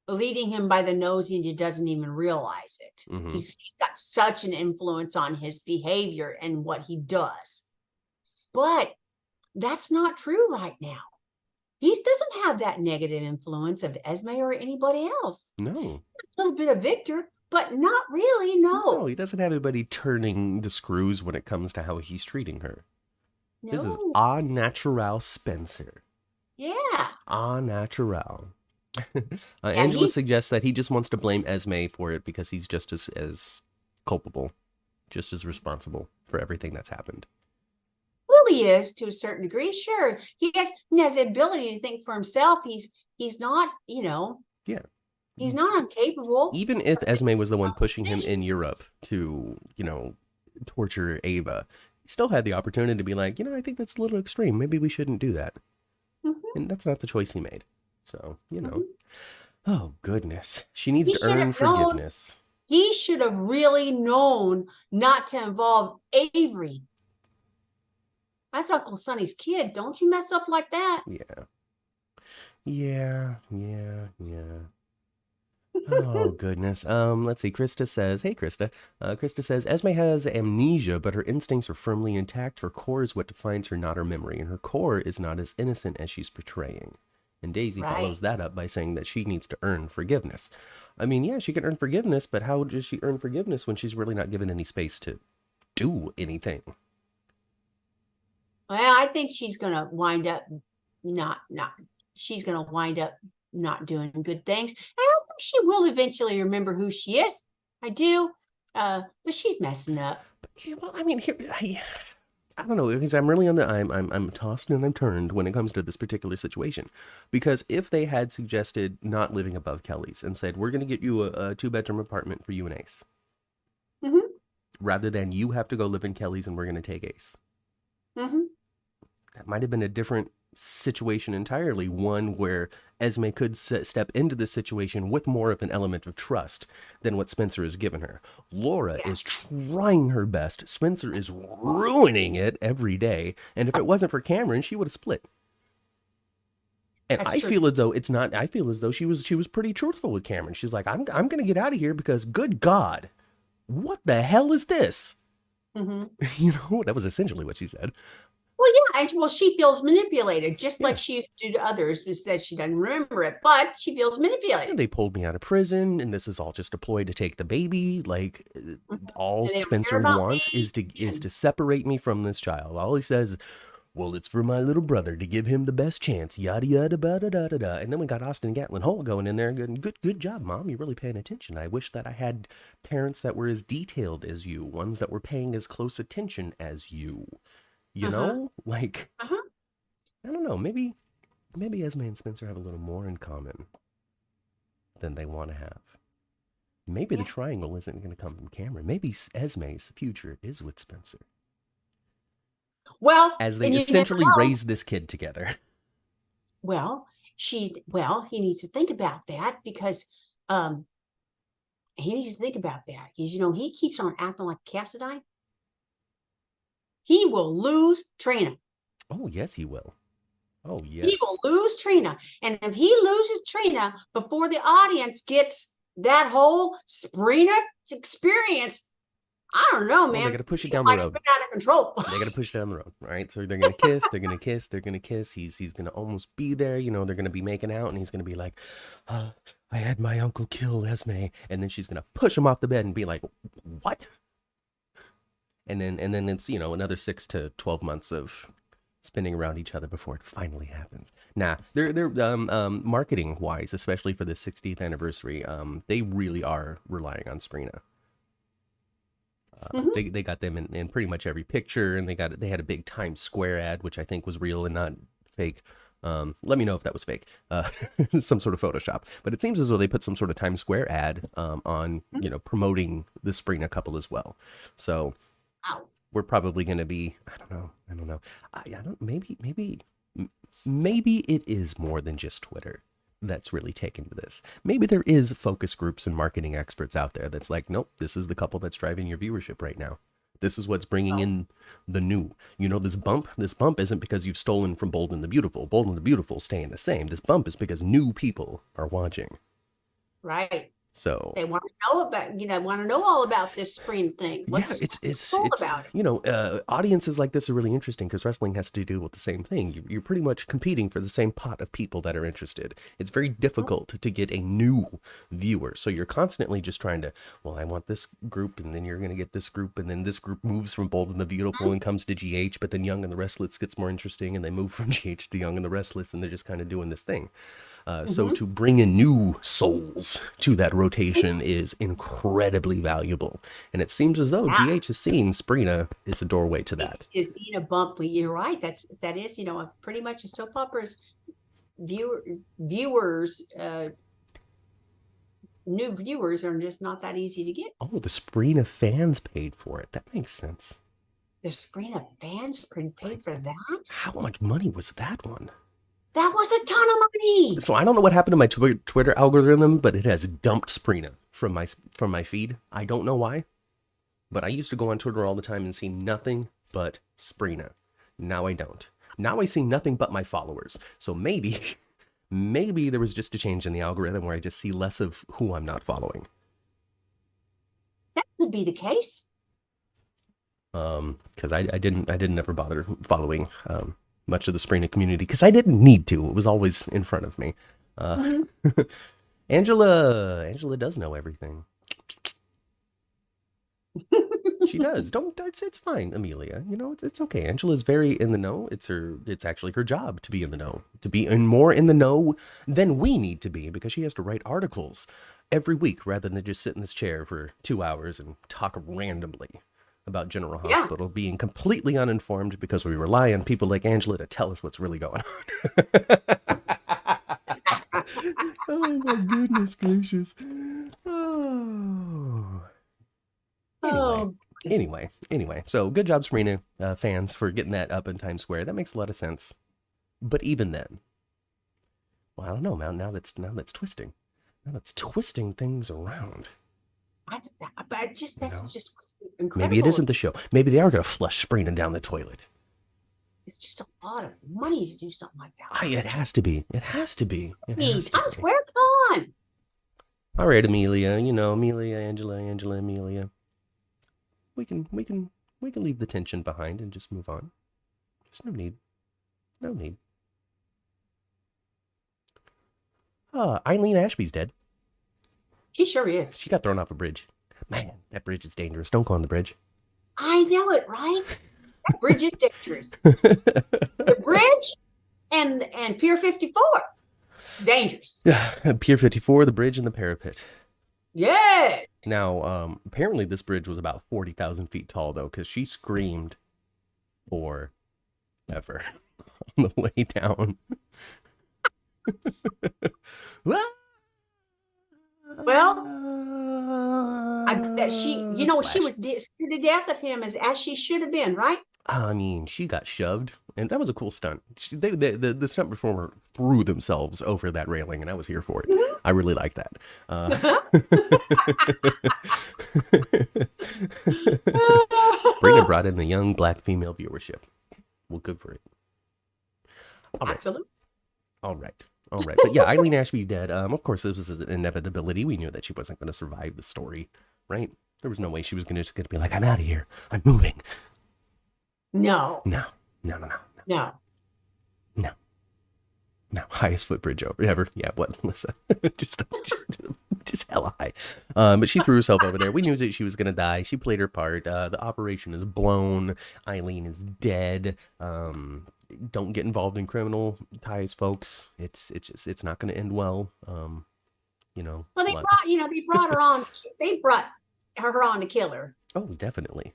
S2: leading him by the nose and he doesn't even realize it. Mm-hmm. He's got such an influence on his behavior and what he does. But that's not true right now. He doesn't have that negative influence of Esme or anybody else.
S1: No.
S2: A little bit of Victor, but not really, no.
S1: He doesn't have anybody turning the screws when it comes to how he's treating her. No. This is au natural Spencer.
S2: Yeah.
S1: Au natural. Angela suggests that he just wants to blame Esme for it because he's just as culpable, just as responsible for everything that's happened.
S2: Well, he is to a certain degree, sure. He has the ability to think for himself. He's not,
S1: Yeah.
S2: He's not incapable.
S1: Even if Esme was the one pushing him in Europe to, torture Ava, he still had the opportunity to be like, I think that's a little extreme. Maybe we shouldn't do that. Mm-hmm. And that's not the choice he made. So,
S2: Mm-hmm.
S1: Oh, goodness. She needs to earn forgiveness.
S2: He should have really known not to involve Avery. That's Uncle Sonny's kid. Don't you mess up like that.
S1: Yeah. Oh, goodness. Let's see. Krista says, hey, Krista. Krista says, Esme has amnesia, but her instincts are firmly intact. Her core is what defines her, not her memory. And her core is not as innocent as she's portraying. And Daisy follows that up by saying that she needs to earn forgiveness. I mean, yeah, she can earn forgiveness, but how does she earn forgiveness when she's really not given any space to do anything?
S2: Well, I think she's going to wind up not doing good things. I don't think she will eventually remember who she is. I do. But she's messing up.
S1: Well, I mean, I don't know, because I'm really I'm tossed and I'm turned when it comes to this particular situation. Because if they had suggested not living above Kelly's and said, we're going to get you a 2-bedroom apartment for you and Ace.
S2: Mm-hmm.
S1: Rather than you have to go live in Kelly's and we're going to take Ace.
S2: Mm-hmm.
S1: That might have been a different situation entirely, one where Esme could step into this situation with more of an element of trust than what Spencer has given her. Laura is trying her best. Spencer is ruining it every day. And if it wasn't for Cameron, she would have split. And I feel as though she was pretty truthful with Cameron. She's like, I'm going to get out of here because good God, what the hell is this?
S2: Mm-hmm.
S1: That was essentially what she said.
S2: Well, yeah, she feels manipulated, just like she used to do to others, which says she doesn't remember it, but she feels manipulated.
S1: And they pulled me out of prison, and this is all just a ploy to take the baby. Like, all Spencer wants is to separate me from this child. All he says, well, it's for my little brother to give him the best chance, yada, yada, da, da, da, da. And then we got Austin Gatlin Holt going in there, going, good job, Mom. You're really paying attention. I wish that I had parents that were as detailed as you, ones that were paying as close attention as you. I don't know, maybe Esme and Spencer have a little more in common than they want to have. Maybe the triangle isn't going to come from Cameron. Maybe Esme's future is with Spencer.
S2: Well,
S1: as they essentially raise this kid together.
S2: Well, he needs to think about that because he keeps on acting like Cassadine. He will lose Trina.
S1: Oh, yes, he will. Oh, yes.
S2: He will lose Trina. And if he loses Trina before the audience gets that whole Sabrina experience, I don't know, man.
S1: Well, they got to push it down the road.
S2: Been out of control.
S1: They got to push it down the road, right? So they're gonna kiss. They're gonna kiss. They're gonna kiss. He's gonna almost be there. You know, they're gonna be making out, and he's gonna be like, "I had my uncle kill Esme," and then she's gonna push him off the bed and be like, "What?" And then it's, you know, another 6 to 12 months of spinning around each other before it finally happens. Nah, they're marketing wise, especially for the 60th anniversary, they really are relying on Sprina. They got them in pretty much every picture, and they had a big Times Square ad, which I think was real and not fake. Let me know if that was fake, some sort of Photoshop. But it seems as though they put some sort of Times Square ad on, you know, promoting the Sprina couple as well. So we're probably going to be, I don't know. Maybe it is more than just Twitter that's really taken to this. Maybe there is focus groups and marketing experts out there that's like, nope, this is the couple that's driving your viewership right now. This is what's bringing in the new. You know, this bump isn't because you've stolen from Bold and the Beautiful. Bold and the Beautiful staying the same. This bump is because new people are watching.
S2: Right.
S1: So
S2: they want to know about, you know, want to know all about this Sprina thing.
S1: It's about it? You know, audiences like this are really interesting because wrestling has to do with the same thing. You're pretty much competing for the same pot of people that are interested. It's very difficult to get a new viewer. So you're constantly just trying to, well, I want this group, and then you're going to get this group, and then this group moves from Bold and the Beautiful and comes to GH, but then Young and the Restless gets more interesting, and they move from GH to Young and the Restless, and they're just kind of doing this thing. So to bring in new souls to that rotation is incredibly valuable. And it seems as though GH has seen Sprina is a doorway to that.
S2: It's seen a bump, but you're right. That is, you know, pretty much a soap opera's viewers, new viewers are just not that easy to get.
S1: Oh, the Sprina fans paid for it. That makes sense.
S2: The Sprina fans paid for that?
S1: How much money was that one?
S2: That was a ton of money.
S1: So I don't know what happened to my Twitter algorithm, but it has dumped Sprina from my feed. I don't know why, but I used to go on Twitter all the time and see nothing but Sprina. Now I don't. Now I see nothing but my followers. So maybe there was just a change in the algorithm where I just see less of who I'm not following.
S2: That could be the case.
S1: Because I didn't ever bother following much of the Sprina community because I didn't need to. It was always in front of me. Angela does know everything. She does. It's fine, Amelia. You know, it's okay. Angela's very in the know. It's actually her job to be in the know, to be more in the know than we need to be, because she has to write articles every week rather than just sit in this chair for 2 hours and talk randomly about General Hospital, being completely uninformed because we rely on people like Angela to tell us what's really going on. Oh my goodness gracious. Anyway, so good job, Serena fans, for getting that up in Times Square. That makes a lot of sense. But even then, well, I don't know, man. Now that's twisting. Now that's twisting things around.
S2: That's just incredible.
S1: Maybe it isn't the show. Maybe they are going to flush Sprina down the toilet.
S2: It's just a lot of money to do something like that.
S1: It has to be. Times
S2: Square, come on.
S1: All right, Amelia. You know, Amelia, Angela, Amelia. We can leave the tension behind and just move on. There's no need. Eileen Ashby's dead.
S2: She sure is.
S1: She got thrown off a bridge. Man, that bridge is dangerous. Don't go on the bridge.
S2: I know it, right? That bridge is dangerous. The bridge and Pier 54, dangerous.
S1: Yeah, Pier 54, the bridge, and the parapet.
S2: Yes.
S1: Now, apparently this bridge was about 40,000 feet tall, though, because she screamed forever on the way down.
S2: Well, I bet she was scared to death of him as she should have been, right?
S1: I mean, she got shoved, and that was a cool stunt. The stunt performer threw themselves over that railing, and I was here for it. Mm-hmm. I really like that. Sprina brought in the young black female viewership. Well, good for it. All right.
S2: Absolutely.
S1: All right. But yeah, Eileen Ashby's dead. Of course, this was an inevitability. We knew that she wasn't going to survive the story, right? There was no way she was just gonna be like, I'm out of here. I'm moving.
S2: No.
S1: No. Highest footbridge ever. Yeah, what, Melissa? just hella high. But she threw herself over there. We knew that she was gonna die. She played her part. The operation is blown. Eileen is dead. Don't get involved in criminal ties, folks. It's not gonna end well.
S2: Well, they brought her on. They brought her on to kill her.
S1: Oh, definitely.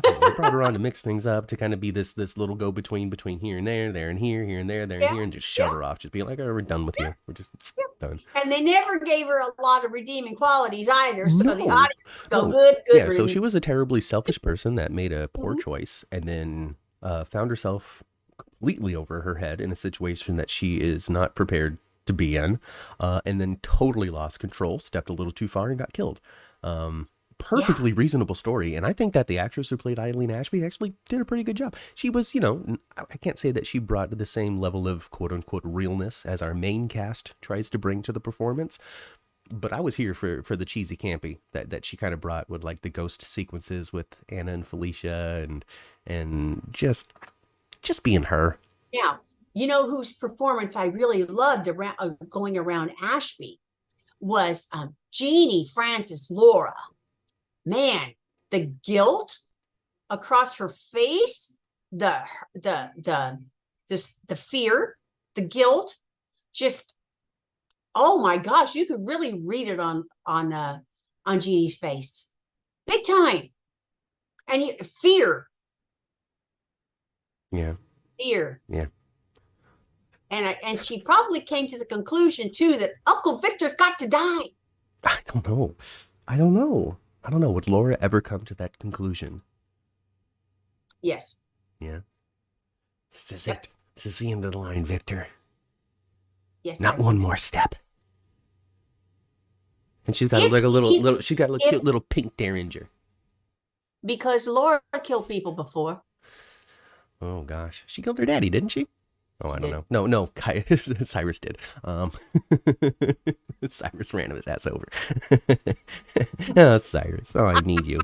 S1: They brought her on to mix things up, to kind of be this little go between here and there and here and there and here, and just shut her off. Just be like, oh, we're done with you. We're just done.
S2: And they never gave her a lot of redeeming qualities either. So the audience would go, good.
S1: Yeah, so she was a terribly selfish person that made a poor choice, and then found herself completely over her head in a situation that she is not prepared to be in, and then totally lost control, stepped a little too far, and got killed. Perfectly reasonable story, and I think that the actress who played Eileen Ashby actually did a pretty good job. She was, I can't say that she brought the same level of quote-unquote realness as our main cast tries to bring to the performance, but I was here for the cheesy campy that she kind of brought, with like the ghost sequences with Anna and Felicia, and just being her.
S2: Yeah. You know whose performance I really loved going around Ashby was Jeannie Francis Laura. Man, the guilt across her face, the fear, the guilt, just, oh my gosh, you could really read it on Jeannie's face, big time. And fear.
S1: Yeah.
S2: Fear.
S1: Yeah.
S2: And she probably came to the conclusion too that Uncle Victor's got to die.
S1: I don't know. Would Laura ever come to that conclusion?
S2: Yes.
S1: Yeah. This is it. This is the end of the line, Victor.
S2: Yes.
S1: Not one more step. And she's got she's got a cute little pink Derringer.
S2: Because Laura killed people before.
S1: Oh gosh. She killed her daddy, didn't she? Oh, I don't know. No, Cyrus did. Cyrus ran his ass over. Oh, Cyrus. Oh, I need you.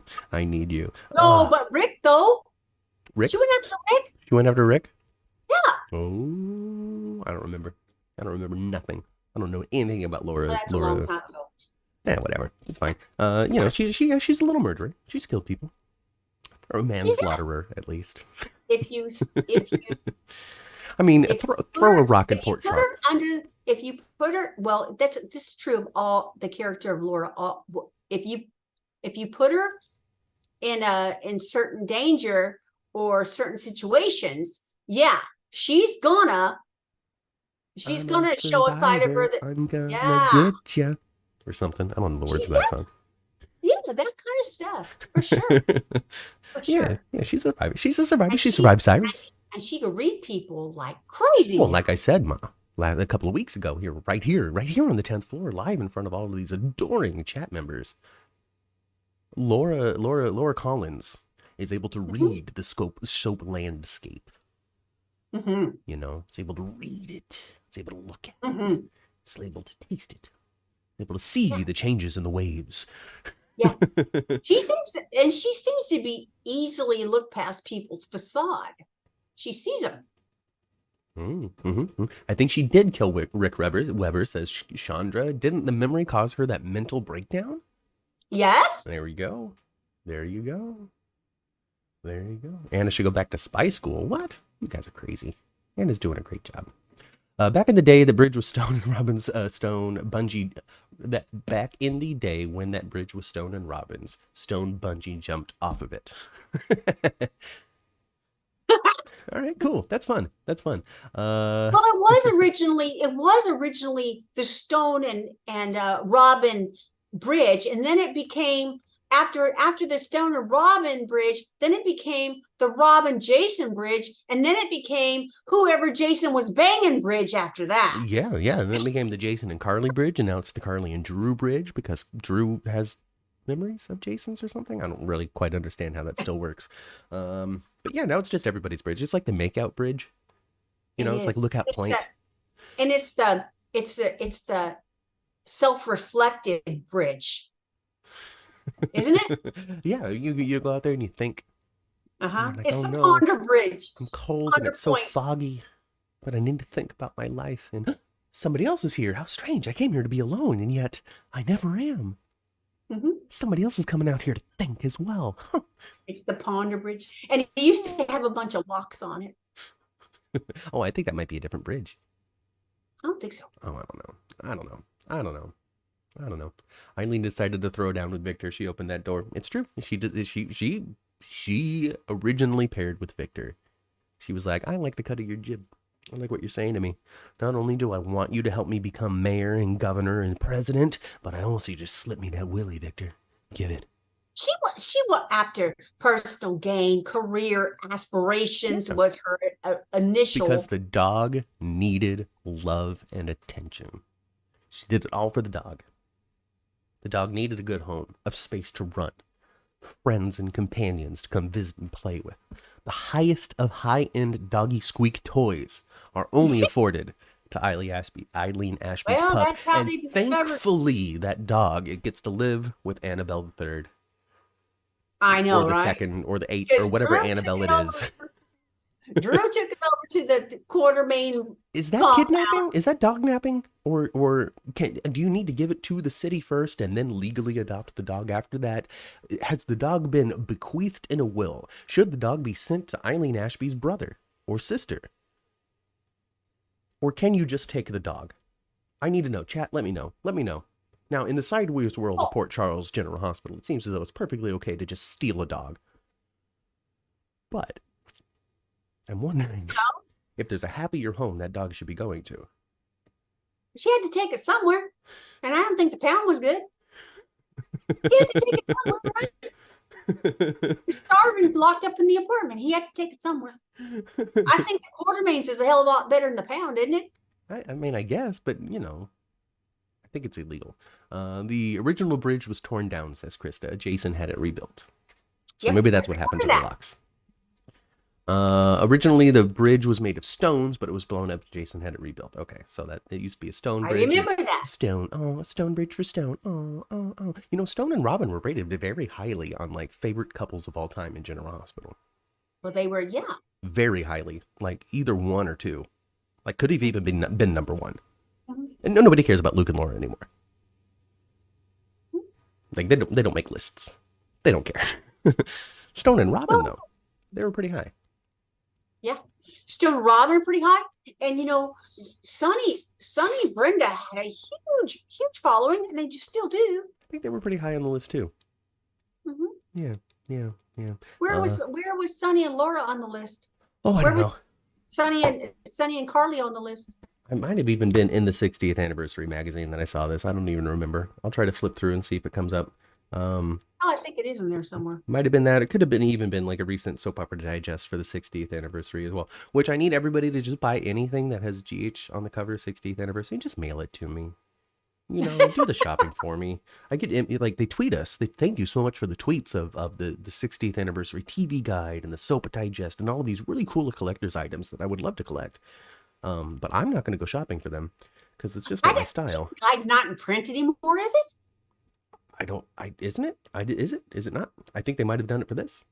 S2: No, but Rick, though.
S1: Rick?
S2: She went after Rick.
S1: She went after Rick?
S2: Yeah.
S1: Oh, I don't remember nothing. I don't know anything about Laura.
S2: Well, that's a long time ago.
S1: Yeah, whatever. It's fine. She's a little murderer. She's killed people. Or a manslaughterer, at least.
S2: If you
S1: I mean, throw a rock and pork chop.
S2: If you put her, well, this is true of all the character of Laura. If you put her in certain danger or certain situations, yeah, she's gonna show a side of her that
S1: I'm gonna get you or something. I don't know the words of that song.
S2: Yeah, that kind of stuff for sure. For sure.
S1: Yeah, she's a survivor. She's a survivor. She survived Cyrus.
S2: And she could read people like crazy.
S1: Well, like I said, a couple of weeks ago, right here on the 10th floor, live in front of all of these adoring chat members, Laura Collins is able to read the soap landscape.
S2: Mm-hmm.
S1: It's able to read it. It's able to look at it. It's able to taste it. It's able to see the changes in the waves.
S2: Yeah, she seems to be easily look past people's facade. She sees them.
S1: Mm-hmm. I think she did kill Rick Weber, says Chandra. Didn't the memory cause her that mental breakdown?
S2: Yes.
S1: There you go. Anna should go back to spy school. What? You guys are crazy. Anna's doing a great job. Back in the day, the bridge was stone and Robin's stone bungee. Back in the day when that bridge was stone and Robin's stone bungee jumped off of it. All right, cool. That's fun. Well,
S2: it was originally the Stone and Robin bridge, and then it became after the Stone and Robin bridge. Then it became the Robin Jason bridge, and then it became whoever Jason was banging bridge after that.
S1: Yeah, and then it became the Jason and Carly bridge, and now it's the Carly and Drew bridge because Drew has memories of Jason's or something. I don't really quite understand how that still works. But yeah, now it's just everybody's bridge. It's like the makeout bridge. It's like Lookout Point.
S2: And it's the self-reflective bridge. isn't it?
S1: Yeah, you go out there and you think,
S2: Uh-huh.
S1: like,
S2: It's
S1: oh
S2: the
S1: no,
S2: Ponder Bridge.
S1: I'm cold and
S2: Ponder
S1: it's so
S2: Point.
S1: foggy, but I need to think about my life. And somebody else is here. How strange. I came here to be alone, and yet I never am. Somebody else is coming out here to think as well.
S2: It's the Ponder Bridge. And it used to have a bunch of locks on it.
S1: Oh, I think that might be a different bridge.
S2: I don't think so.
S1: Oh, I don't know. Eileen decided to throw down with Victor. She opened that door. It's true. She originally paired with Victor. She was like, I like the cut of your jib. I like what you're saying to me. Not only do I want you to help me become mayor and governor and president, but I also just slip me that willy, Victor. Give it.
S2: She was after personal gain, career aspirations was her initial.
S1: Because the dog needed love and attention. She did it all for the dog. The dog needed a good home, a space to run, friends and companions to come visit and play with. The highest of high-end doggy squeak toys are only afforded to Eileen Ashby's pup.
S2: That's how
S1: and
S2: they discovered.
S1: Thankfully, that dog, it gets to live with Annabelle III.
S2: I know,
S1: or the
S2: right?
S1: second, or the eighth,
S2: Because
S1: or whatever
S2: Drew
S1: Annabelle it
S2: took
S1: is.
S2: Drew took it over to the Quartermain.
S1: Is that kidnapping? Is that dog napping? Or do you need to give it to the city first and then legally adopt the dog after that? Has the dog been bequeathed in a will? Should the dog be sent to Eileen Ashby's brother or sister? Or can you just take the dog? I need to know. Chat, let me know. Let me know. Now, in the sideways world of Port Charles General Hospital, it seems as though it's perfectly okay to just steal a dog. But I'm wondering if there's a happier home that dog should be going to.
S2: She had to take it somewhere, and I don't think the pound was good. He had to take it somewhere, right? He's starving, locked up in the apartment. He had to take it somewhere. I think the Quartermains is a hell of a lot better than the pound, isn't it?
S1: I mean, I guess, but you know, I think it's illegal. The original bridge was torn down, says Krista. Jason had it rebuilt. So maybe that's what happened to the locks. Originally, the bridge was made of stones, but it was blown up. Jason had it rebuilt. Okay, so that it used to be a stone bridge.
S2: I remember that.
S1: Stone. Oh, a stone bridge for stone. Oh. You know, Stone and Robin were rated very highly on like favorite couples of all time in General Hospital.
S2: Well, they were, yeah.
S1: Very highly, like either one or two. Like could have even been number one. And nobody cares about Luke and Laura anymore. Like they don't make lists. They don't care. Stone and Robin though, they were pretty high.
S2: Yeah, Stone and Robin are pretty high, and you know, Sonny and Brenda had a huge following, and they just still do.
S1: I think they were pretty high on the list too. Yeah.
S2: Where was Sonny and Laura on the list?
S1: Oh, I don't know.
S2: Sonny and Carly on the list.
S1: I might have even been in the 60th anniversary magazine that I saw this. I don't even remember. I'll try to flip through and see if it comes up.
S2: I think it is in there somewhere.
S1: Might have been that. It could have even been like a recent soap opera digest for the 60th anniversary as well. Which I need everybody to just buy anything that has GH on the cover, 60th anniversary, and just mail it to me. You know, do the shopping for me. I get like they tweet us. They thank you so much for the tweets of the 60th anniversary TV guide and the soap digest and all of these really cool collector's items that I would love to collect. But I'm not going to go shopping for them because it's just not my style.
S2: It's not in print anymore, is it?
S1: Isn't it? Is it not? I think they might have done it for this.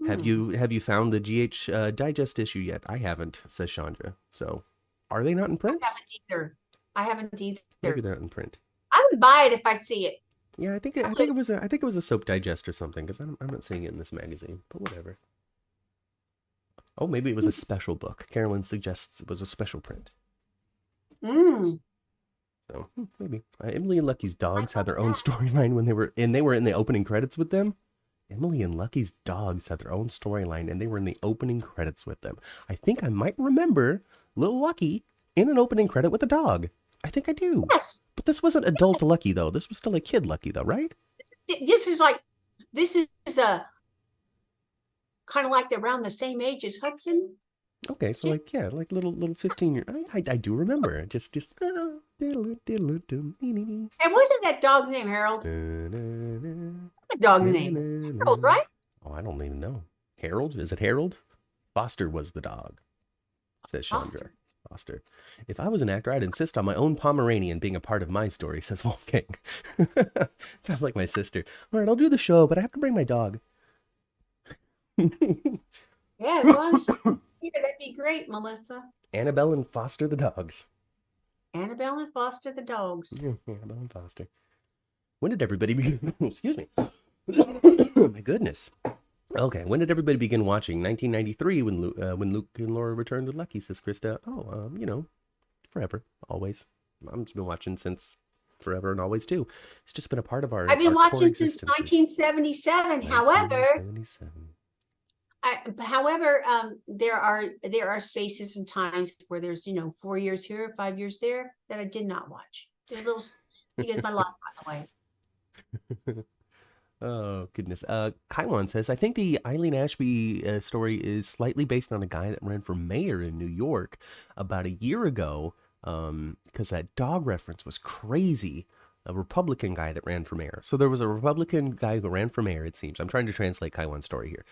S1: Have you found the GH digest issue yet? I haven't, says Chandra. So, are they not in print?
S2: I haven't either.
S1: Maybe they're not in print.
S2: I would buy it if I see it.
S1: Yeah, I think it was a soap digest or something because I'm not seeing it in this magazine. But whatever. Oh, maybe it was a special book. Carolyn suggests it was a special print. So maybe Emily and Lucky's dogs had their own storyline when they were in the opening credits with them. Emily and Lucky's dogs had their own storyline and they were in the opening credits with them. I think I might remember Little Lucky in an opening credit with a dog. I think I do.
S2: Yes.
S1: But this wasn't adult Lucky though. This was still a kid Lucky though, right?
S2: This is a kind of like they're around the same age as Hudson.
S1: Okay, so like little 15-year. I do remember. Just and
S2: wasn't that dog's name Harold? The dog's name Harold, right?
S1: Oh, I don't even know. Harold? Is it Harold? Foster was the dog, says Chandra. Foster. If I was an actor, I'd insist on my own Pomeranian being a part of my story, says Wolfgang. Sounds like my sister. All right, I'll do the show, but I have to bring my dog.
S2: Yeah, as long as that'd be great, Melissa.
S1: Annabelle and Foster the dogs.
S2: Annabelle and Foster the dogs.
S1: Annabelle and Foster. When did everybody begin? Excuse me. My goodness. Okay, when did everybody begin watching? 1993, when Luke and Laura returned to Lucky, says Krista. Oh, forever, always. I've been watching since forever and always too. It's just been a part of our.
S2: I've been
S1: our
S2: watching since 1977. However, there are spaces and times where there's 4 years here, 5 years there that I did not watch. They're little because my life got away.
S1: Oh, goodness. Kylon says, I think the Eileen Ashby story is slightly based on a guy that ran for mayor in New York about a year ago, because that dog reference was crazy. A Republican guy that ran for mayor. So there was a Republican guy who ran for mayor, it seems. I'm trying to translate Kylon's story here.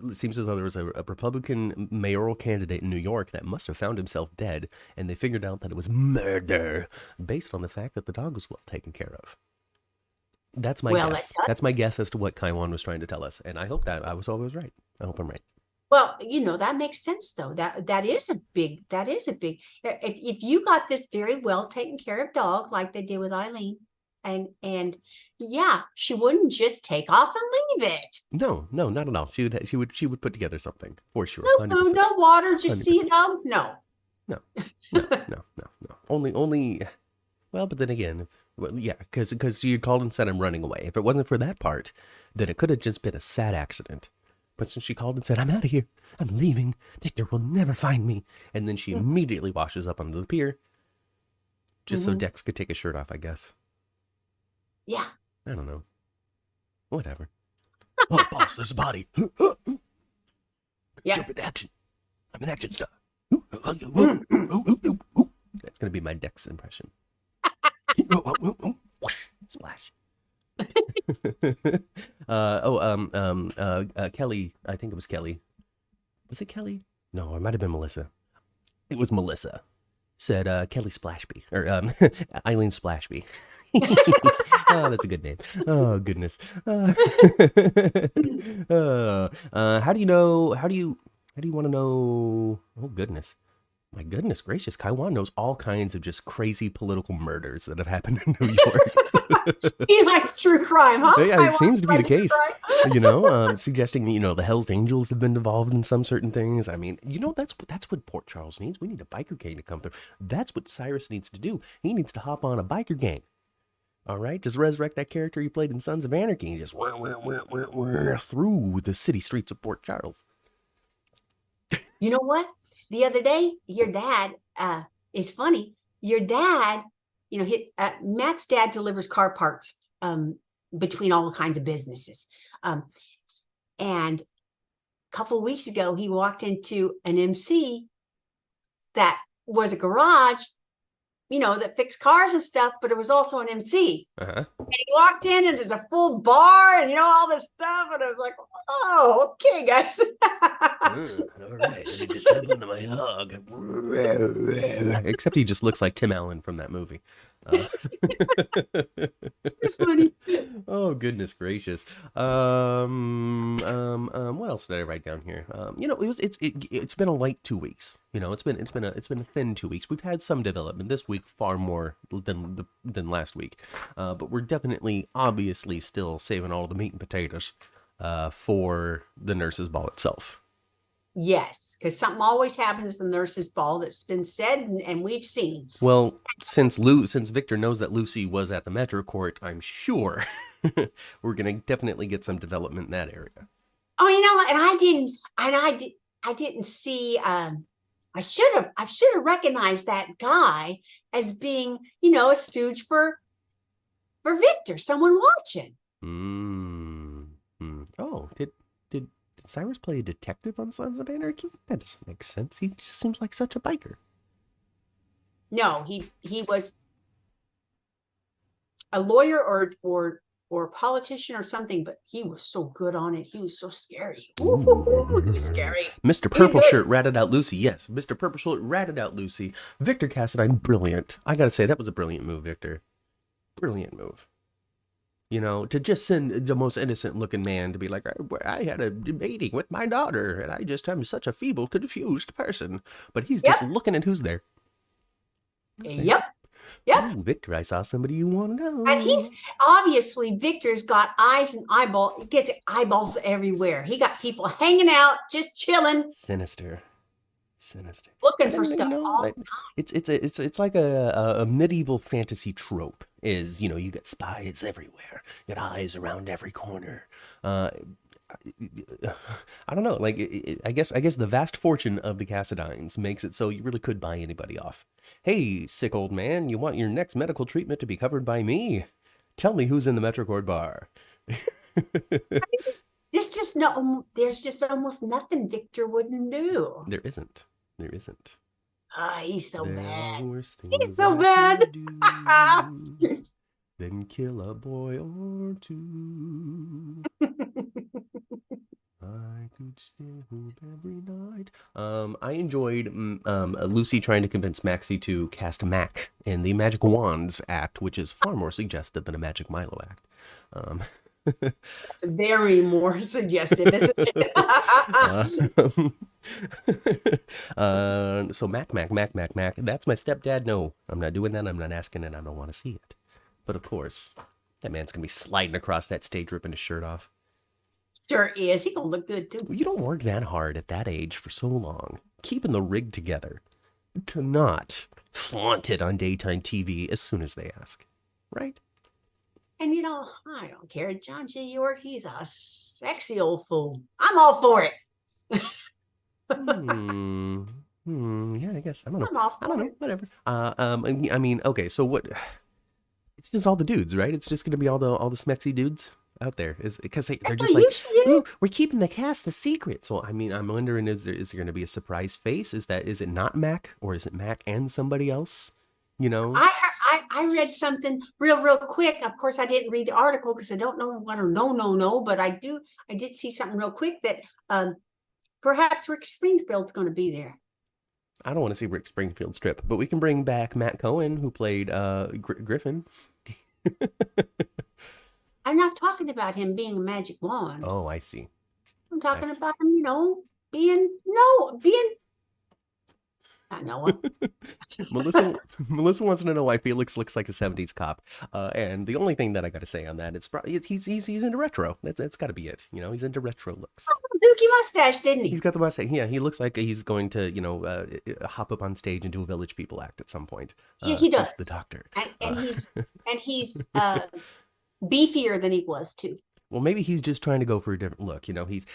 S1: It seems as though there was a Republican mayoral candidate in New York that must have found himself dead, and they figured out that it was murder based on the fact that the dog was well taken care of. That's my guess. That's my guess as to what Kaiwan was trying to tell us. And I hope that I was always right. I hope I'm right.
S2: Well, that makes sense though. That is a big, if you got this very well taken care of dog, like they did with Eileen, and yeah, she wouldn't just take off and leave it.
S1: No, not at all. She would put together something for sure.
S2: No food, no water, just 100%. See a dog? No.
S1: Only, well, but then again, because she had called and said, I'm running away. If it wasn't for that part, then it could have just been a sad accident. But since she called and said, I'm out of here, I'm leaving, Victor will never find me. And then she immediately washes up onto the pier, just so Dex could take his shirt off, I guess.
S2: Yeah.
S1: I don't know. Whatever. Oh, boss, there's a body.
S2: Yeah.
S1: Jump into action. I'm an action star. That's going to be my Dex impression. Splash. Kelly, I think it was Kelly. Was it Kelly? No, it might have been Melissa. It was Melissa. Said Kelly Splashby, or Eileen Splashby. Oh, that's a good name. Oh, goodness. How do you want to know? Oh, goodness. My goodness gracious, Kaiwan knows all kinds of just crazy political murders that have happened in New York.
S2: He likes true crime, huh?
S1: Yeah, it seems to be the case. Suggesting the Hells Angels have been involved in some certain things. I mean, that's what Port Charles needs. We need a biker gang to come through. That's what Cyrus needs to do. He needs to hop on a biker gang. All right, just resurrect that character he played in Sons of Anarchy and just through the city streets of Port Charles.
S2: You know what? The other day, your dad, is funny. Your dad, Matt's dad delivers car parts between all kinds of businesses. And a couple of weeks ago, he walked into an MC that was a garage, that fixed cars and stuff, but it was also an MC. And he walked in and there's a full bar and, all this stuff. And I was like, oh, okay, guys.
S1: All right. Let me just hop into my hog. Except he just looks like Tim Allen from that movie.
S2: It's funny.
S1: Oh, goodness gracious. What else did I write down here? It's been a light 2 weeks. It's been a thin 2 weeks. We've had some development this week, far more than last week. But we're definitely, obviously, still saving all the meat and potatoes for the nurses' ball itself.
S2: Yes, because something always happens in the nurses' ball that's been said and we've seen.
S1: Well, since Victor knows that Lucy was at the Metro Court, I'm sure we're gonna definitely get some development in that area.
S2: Oh, you know what? And I didn't see. I should have recognized that guy as being, a stooge for Victor, someone watching.
S1: Oh, did Cyrus play a detective on Sons of Anarchy? That doesn't make sense. He just seems like such a biker.
S2: No, he was a lawyer or or a politician or something, but he was so good on it. He was so scary. Ooh, he was scary.
S1: Mr. Purple Shirt ratted out Lucy. Yes, Mr. Purple Shirt ratted out Lucy. Victor Cassadine, brilliant. I gotta say, that was a brilliant move, Victor. Brilliant move. You know, to just send the most innocent looking man to be like, I had a meeting with my daughter, and I'm such a feeble, confused person. But he's just looking at who's there.
S2: Yep.
S1: Ooh, Victor, I saw somebody you want to know.
S2: And he's obviously, Victor's got eyes and he gets eyeballs everywhere. He got people hanging out, just chilling.
S1: Sinister.
S2: Looking for stuff all the time.
S1: It's like a medieval fantasy trope. Is, you know, you get spies everywhere, you got eyes around every corner. I don't know, like I guess the vast fortune of the Cassadines makes it so you really could buy anybody off. Hey, sick old man, you want your next medical treatment to be covered by me? Tell me who's in the Metrocord bar.
S2: There's just almost nothing Victor wouldn't do.
S1: There isn't.
S2: He's so bad.
S1: He's so bad. Then kill a boy or two. I could stay home every night. I enjoyed Lucy trying to convince Maxie to cast Mac in the Magic Wands act, which is far more suggestive than a Magic Milo act.
S2: That's very more suggestive, isn't it?
S1: So Mac. That's my stepdad. No, I'm not doing that. I'm not asking it. I don't want to see it. But of course, that man's going to be sliding across that stage ripping his shirt off.
S2: Sure is. He gonna look good too.
S1: You don't work that hard at that age for so long, keeping the rig together, to not flaunt it on daytime TV as soon as they ask, right?
S2: And you know, I don't care. John J. York, he's a sexy old fool. I'm all for it.
S1: Yeah, I guess. I don't know.
S2: I don't know.
S1: Whatever. I mean, okay. So what? It's just all the dudes, right? It's just gonna be all the smexy dudes out there, is because they're just like, ooh, we're keeping the cast a secret. So I mean, I'm wondering, is there going to be a surprise face? Is it not Mac, or is it Mac and somebody else? You know,
S2: I read something real quick. Of course, I didn't read the article because I don't know what or no, but I did see something real quick that perhaps Rick Springfield's going to be there.
S1: I don't want to see Rick Springfield strip, but we can bring back Matt Cohen, who played Griffin.
S2: I'm not talking about him being a magic wand.
S1: Oh, I see.
S2: I'm talking about him, being I know it.
S1: Melissa wants to know why Felix looks like a 70s cop. And the only thing that I got to say on that, it's probably he's into retro. That's got to be it. You know, he's into retro looks.
S2: Oh, dookie mustache, didn't he?
S1: He's got the mustache. Yeah, he looks like he's going to, hop up on stage and do a Village People act at some point.
S2: Yeah, he does.
S1: The doctor.
S2: And he's beefier than he was too.
S1: Well, maybe he's just trying to go for a different look. You know, he's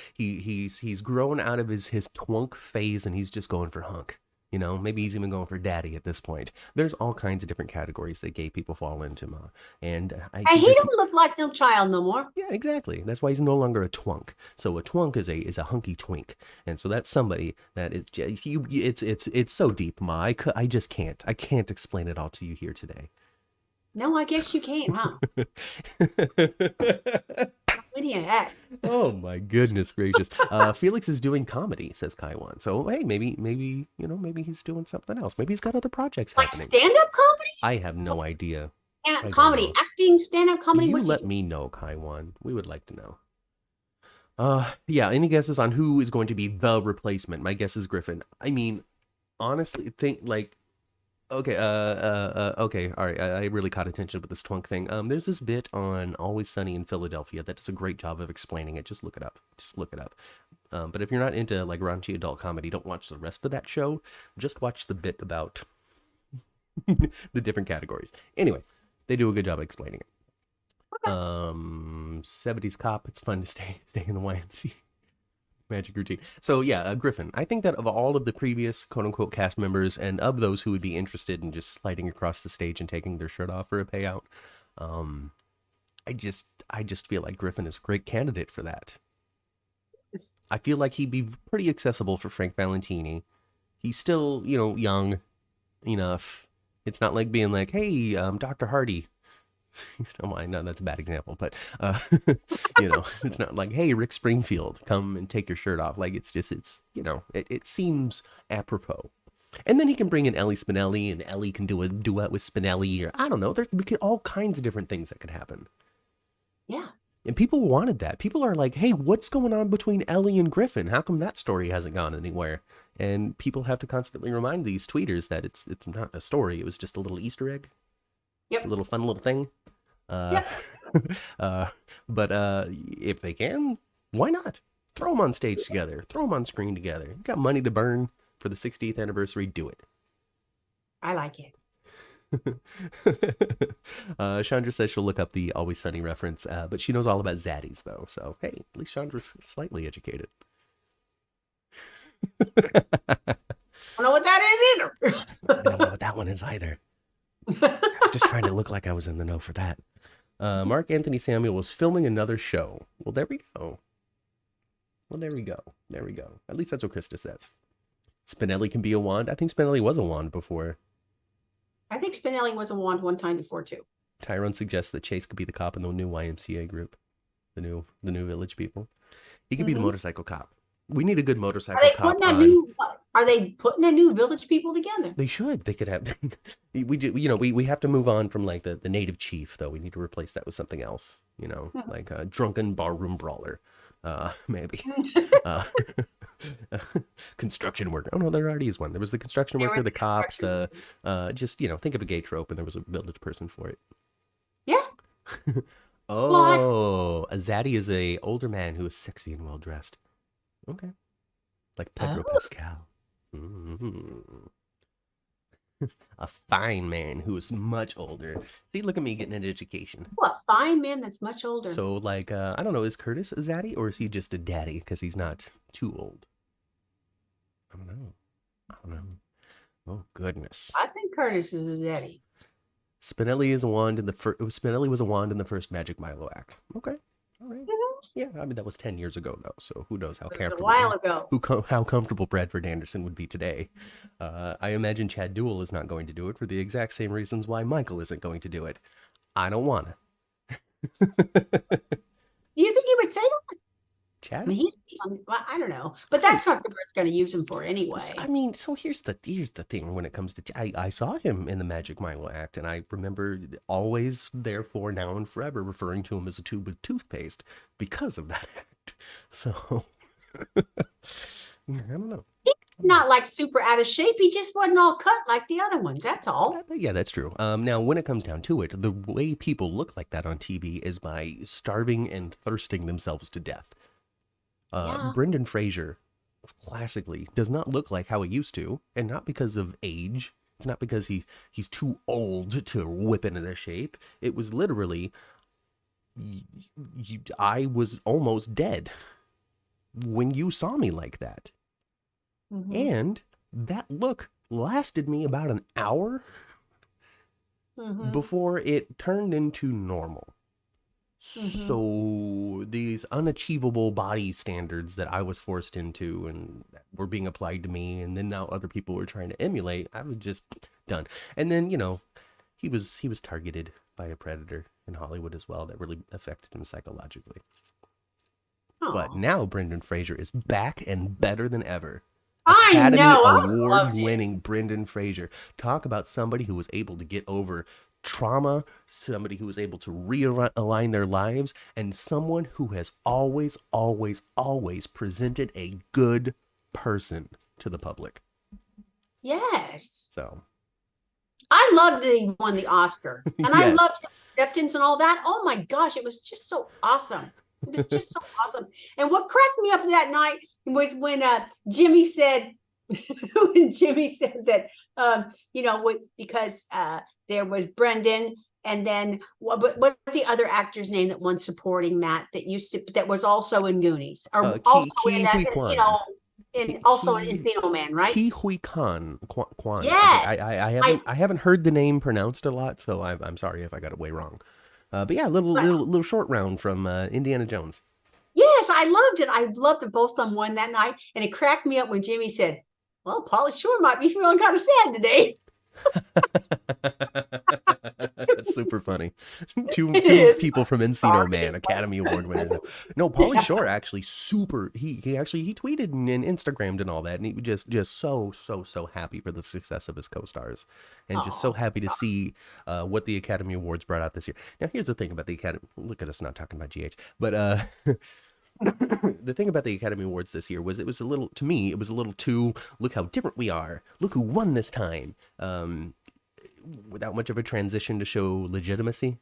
S1: grown out of his twunk phase and he's just going for hunk. You know, maybe he's even going for daddy at this point. There's all kinds of different categories that gay people fall into, Ma. And
S2: he don't look like no child no more.
S1: Yeah, exactly. That's why he's no longer a twunk. So a twunk is a hunky twink, and so that's somebody that is it's so deep, Ma. I just can't. I can't explain it all to you here today.
S2: No, I guess you can't, huh?
S1: Oh my goodness gracious. Felix is doing comedy, says Kaiwan. So hey, maybe he's doing something else. Maybe he's got other projects happening.
S2: Like stand-up comedy?
S1: I have no idea.
S2: Comedy, acting, stand-up comedy.
S1: You let me know, Kaiwan. We would like to know. Yeah, any guesses on who is going to be the replacement? My guess is Griffin. I mean, honestly, okay, okay, all right, I really caught attention with this twunk thing. There's this bit on Always Sunny in Philadelphia that does a great job of explaining it. Just look it up. But if you're not into like raunchy adult comedy, don't watch the rest of that show. Just watch the bit about the different categories. Anyway, they do a good job of explaining it. Okay. 70s cop, it's fun to stay in the YMCA. Magic routine. So yeah, Griffin. I think that of all of the previous quote-unquote cast members and of those who would be interested in just sliding across the stage and taking their shirt off for a payout, I just feel like Griffin is a great candidate for that. I feel like he'd be pretty accessible for Frank Valentini. He's still, young enough. It's not like being like, hey, Dr. Hardy. Oh, I know that's a bad example, but it's not like, hey, Rick Springfield, come and take your shirt off. Like it's it seems apropos. And then he can bring in Ellie Spinelli, and Ellie can do a duet with Spinelli, or I don't know. There's all kinds of different things that could happen.
S2: Yeah.
S1: And people wanted that. People are like, hey, what's going on between Ellie and Griffin? How come that story hasn't gone anywhere? And people have to constantly remind these tweeters that it's not a story. It was just a little Easter egg.
S2: Yep.
S1: A little fun little thing.
S2: Yep.
S1: But if they can, why not? Throw them on stage together. Throw them on screen together. You got money to burn for the 60th anniversary. Do it.
S2: I like it.
S1: Chandra says she'll look up the Always Sunny reference, but she knows all about zaddies, though. So, hey, at least Chandra's slightly educated.
S2: I don't know what that is either.
S1: I don't know what that one is either. I was just trying to look like I was in the know for that. Mark Anthony Samuel was filming another show. Well, there we go. There we go. At least that's what Krista says. Spinelli can be a wand. I think Spinelli was a wand before.
S2: I think Spinelli was a wand one time before, too.
S1: Tyrone suggests that Chase could be the cop in the new YMCA group. The new Village people. He could be the motorcycle cop. We need a good motorcycle cop.
S2: Are they putting a new Village people together?
S1: They should. They could have. We have to move on from like the native chief, though. We need to replace that with something else. Like a drunken barroom brawler, maybe. Construction worker. Oh no, there already is one. There was the construction worker, the cop, think of a gay trope, and there was a Village person for it.
S2: Yeah.
S1: A zaddy is a older man who is sexy and well dressed. Okay. Like Pedro Pascal. Mm-hmm. A fine man who is much older. See, look at me getting an education.
S2: Well, a fine man that's much older.
S1: So, like, I don't know, is Curtis a zaddy, or is he just a daddy because he's not too old? I don't know. Oh, goodness.
S2: I think Curtis is a zaddy.
S1: Spinelli is a wand in the Spinelli was a wand in the first Magic Milo act. Okay. All right. Yeah, I mean, that was 10 years ago, though, so who knows how comfortable.
S2: A while ago.
S1: How comfortable Bradford Anderson would be today. I imagine Chad Duell is not going to do it for the exact same reasons why Michael isn't going to do it. I don't want to.
S2: Do you think he would say that?
S1: Chad?
S2: I mean, I don't know, but that's not what we're going to use him for anyway.
S1: I mean, so here's the thing when it comes to I saw him in the Magic Milo act, and I remember always, therefore, now and forever referring to him as a tube of toothpaste because of that act. So I don't know.
S2: He's not like super out of shape. He just wasn't all cut like the other ones. That's all.
S1: Yeah, that's true. Now, when it comes down to it, the way people look like that on TV is by starving and thirsting themselves to death. Brendan Fraser classically does not look like how he used to, and not because of age. It's not because he's too old to whip into their shape. It was literally, I was almost dead when you saw me like that. Mm-hmm. And that look lasted me about an hour before it turned into normal. So these unachievable body standards that I was forced into and were being applied to me, and then now other people were trying to emulate, I was just done. And then, he was targeted by a predator in Hollywood as well that really affected him psychologically. Aww. But now Brendan Fraser is back and better than ever. Academy Award-winning Brendan Fraser. Talk about somebody who was able to get over trauma, somebody who was able to realign their lives, and someone who has always presented a good person to the public.
S2: Yes.
S1: So
S2: I loved that he won the Oscar, and yes. I loved acceptance and all that. Oh my gosh, it was just so awesome. It was just so awesome. And what cracked me up that night was when Jimmy said that because there was Brendan, and then what's the other actor's name that won supporting that was also in Goonies, or also in Encino Man, right?
S1: Ke Huy Quan.
S2: Yes.
S1: I haven't heard the name pronounced a lot, so I'm sorry if I got it way wrong. But yeah, little short round from Indiana Jones.
S2: Yes, I loved it. I loved that both of them won that night, and it cracked me up when Jimmy said, "Well, Pauly Shore might be feeling kind of sad today."
S1: That's super funny. Two
S2: It
S1: two
S2: is.
S1: people from
S2: I'm
S1: Encino
S2: sorry.
S1: Man, Academy Award winners. No, Pauly
S2: Yeah.
S1: Shore actually super. He actually he tweeted and Instagrammed and all that, and he was just so happy for the success of his co-stars, and just so
S2: Oh,
S1: happy to see what the Academy Awards brought out this year. Now, here's the thing about the Academy. Look at us not talking about GH, but the thing about the Academy Awards this year was it was a little, to me, it was a little too, look how different we are. Look who won this time. Without much of a transition to show legitimacy.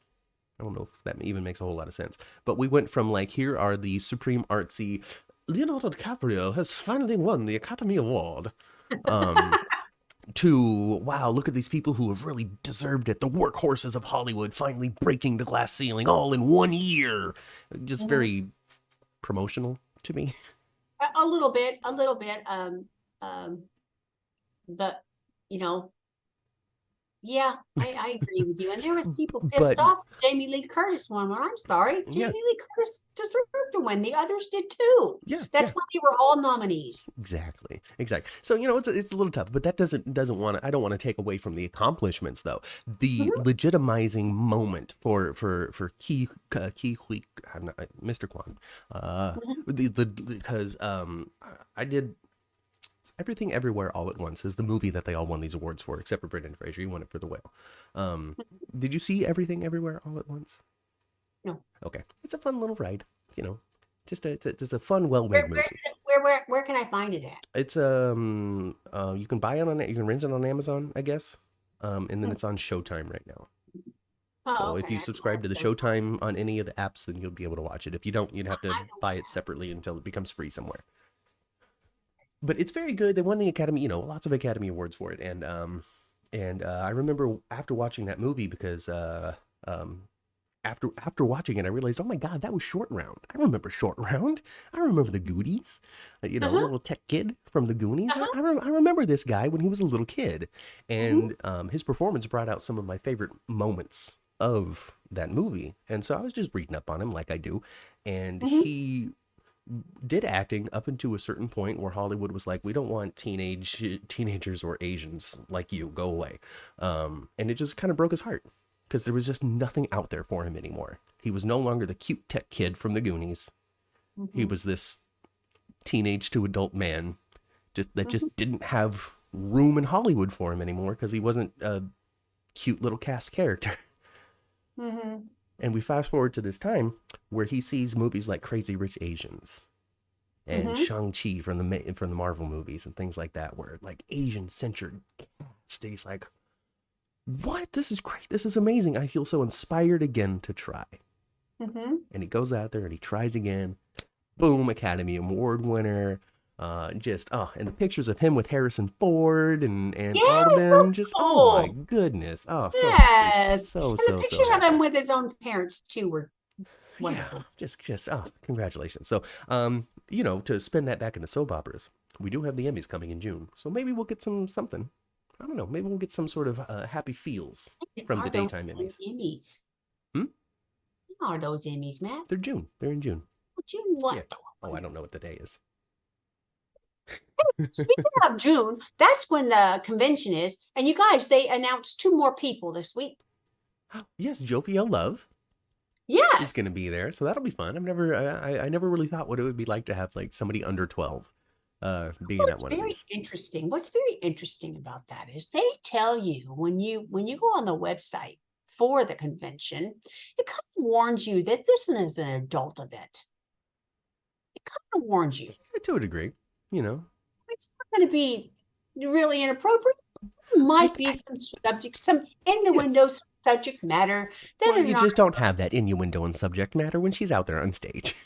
S1: I don't know if that even makes a whole lot of sense. But we went from like, here are the supreme artsy, Leonardo DiCaprio has finally won the Academy Award. To, wow, look at these people who have really deserved it. The workhorses of Hollywood finally breaking the glass ceiling all in 1 year. Just very promotional to me.
S2: a little bit. But you know, yeah, I agree with you. And there was people pissed off. Jamie Lee Curtis won. Well, I'm sorry, Jamie Lee Curtis deserved to win. The others did too. That's why they were all nominees.
S1: Exactly. So it's a little tough, but that doesn't want to. I don't want to take away from the accomplishments though. The legitimizing moment for Ki Hui, Mr. Kwan, because I did. Everything Everywhere All at Once is the movie that they all won these awards for, except for Brendan Fraser. He won it for The Whale. Did you see Everything Everywhere All at Once?
S2: No.
S1: Okay, it's a fun little ride. It's a fun, well-made movie.
S2: Where can I find it at?
S1: It's you can buy it on it. You can rent it on Amazon, I guess. And then it's on Showtime right now. So if you subscribe to the Showtime on any of the apps, then you'll be able to watch it. If you don't, you'd have to buy it separately until it becomes free somewhere. But it's very good. They won the Academy, lots of Academy Awards for it. And I remember after watching that movie, because after watching it, I realized, oh my God, that was Short Round. I remember Short Round. I remember the Goonies. Little tech kid from the Goonies. I remember this guy when he was a little kid, and his performance brought out some of my favorite moments of that movie. And so I was just reading up on him like I do, and he did acting up until a certain point where Hollywood was like, we don't want teenagers or Asians like you, go away. And it just kind of broke his heart because there was just nothing out there for him anymore. He was no longer the cute tech kid from the Goonies. He was this teenage to adult man that just didn't have room in Hollywood for him anymore because he wasn't a cute little cast character. And we fast forward to this time where he sees movies like Crazy Rich Asians and Shang-Chi from the Marvel movies and things like that, where like Asian-centered cast. He's like, what? This is great. This is amazing. I feel so inspired again to try. And he goes out there and he tries again. Boom, Academy Award winner. And the pictures of him with Harrison Ford and all of them, so cool. Oh my goodness. Oh, so
S2: yes.
S1: So
S2: and the pictures of him with his own parents too were wonderful.
S1: Yeah, just congratulations. So to spend that back into soap operas, we do have the Emmys coming in June, so maybe we'll get something. I don't know. Maybe we'll get some sort of happy feels from the daytime Emmys.
S2: What are those Emmys, Matt?
S1: They're June. They're in June.
S2: June what?
S1: Yeah. Oh, I don't know what the day is.
S2: Speaking of June, that's when the convention is. And you guys, they announced 2 more people this week.
S1: Yes, Jopia Love.
S2: Yes,
S1: is going to be there, so that'll be fun. I never really thought what it would be like to have like somebody under 12 being at one of these.
S2: Interesting. What's very interesting about that is they tell you when you go on the website for the convention, it kind of warns you that this is an adult event. It kind of warns you.
S1: To a degree.
S2: It's not going to be really inappropriate. There might be some innuendo subject matter that
S1: you just don't have that innuendo and subject matter when she's out there on stage.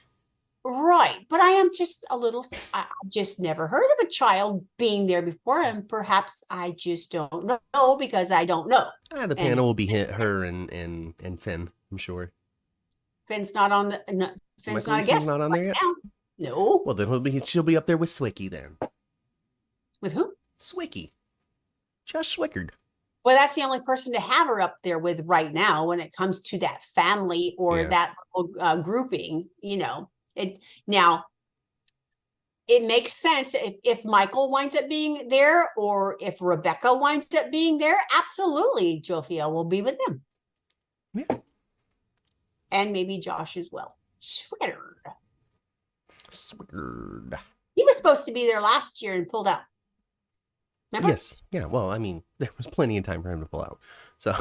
S2: Right, but I've just never heard of a child being there before, and perhaps I just don't know because I don't know.
S1: The panel will be her and Finn, I'm sure.
S2: Finn's not on the. Finn's not a guest.
S1: Not on there yet.
S2: Now. No.
S1: Well, then she'll be up there with Swicky then.
S2: With who?
S1: Swicky. Josh Swickard.
S2: Well, that's the only person to have her up there with right now when it comes to that family or that little grouping. It makes sense if Michael winds up being there or if Rebecca winds up being there. Absolutely, Jofia will be with them.
S1: Yeah.
S2: And maybe Josh as well. Swiggered. He was supposed to be there last year and pulled out. Remember?
S1: Yes. Yeah. Well, I mean, there was plenty of time for him to pull out. So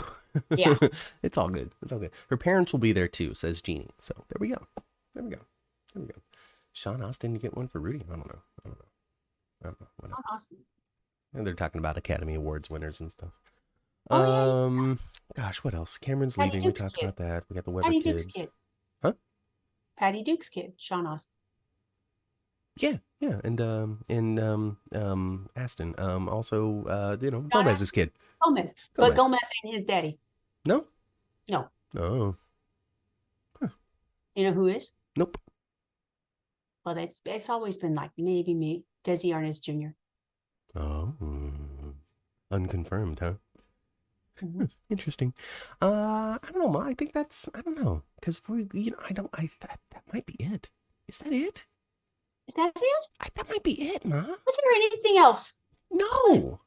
S2: yeah,
S1: it's all good. It's all good. Her parents will be there too, says Jeannie. So there we go. There we go. There we go. Sean Austin to get one for Rudy. I don't know. Whatever.
S2: Awesome.
S1: And they're talking about Academy Awards winners and stuff.
S2: Oh,
S1: Gosh, what else? Cameron's leaving. We talked about that. We got the Weber
S2: Patty
S1: kids.
S2: Duke's kid.
S1: Huh?
S2: Patty Duke's kid, Sean Austin.
S1: Yeah, and Aston. Also, Gomez's kid.
S2: Gomez. But Gomez ain't his daddy.
S1: No?
S2: No.
S1: Oh.
S2: Huh. You know who is?
S1: Nope.
S2: Well, it's always been like maybe me, Desi Arnaz Jr.
S1: Oh. Unconfirmed, huh?
S2: Mm-hmm.
S1: Interesting. I don't know, Ma. I think I don't know. Because that might be it. Is that it?
S2: Is that it?
S1: That might be it, Ma.
S2: Was there anything else?
S1: No.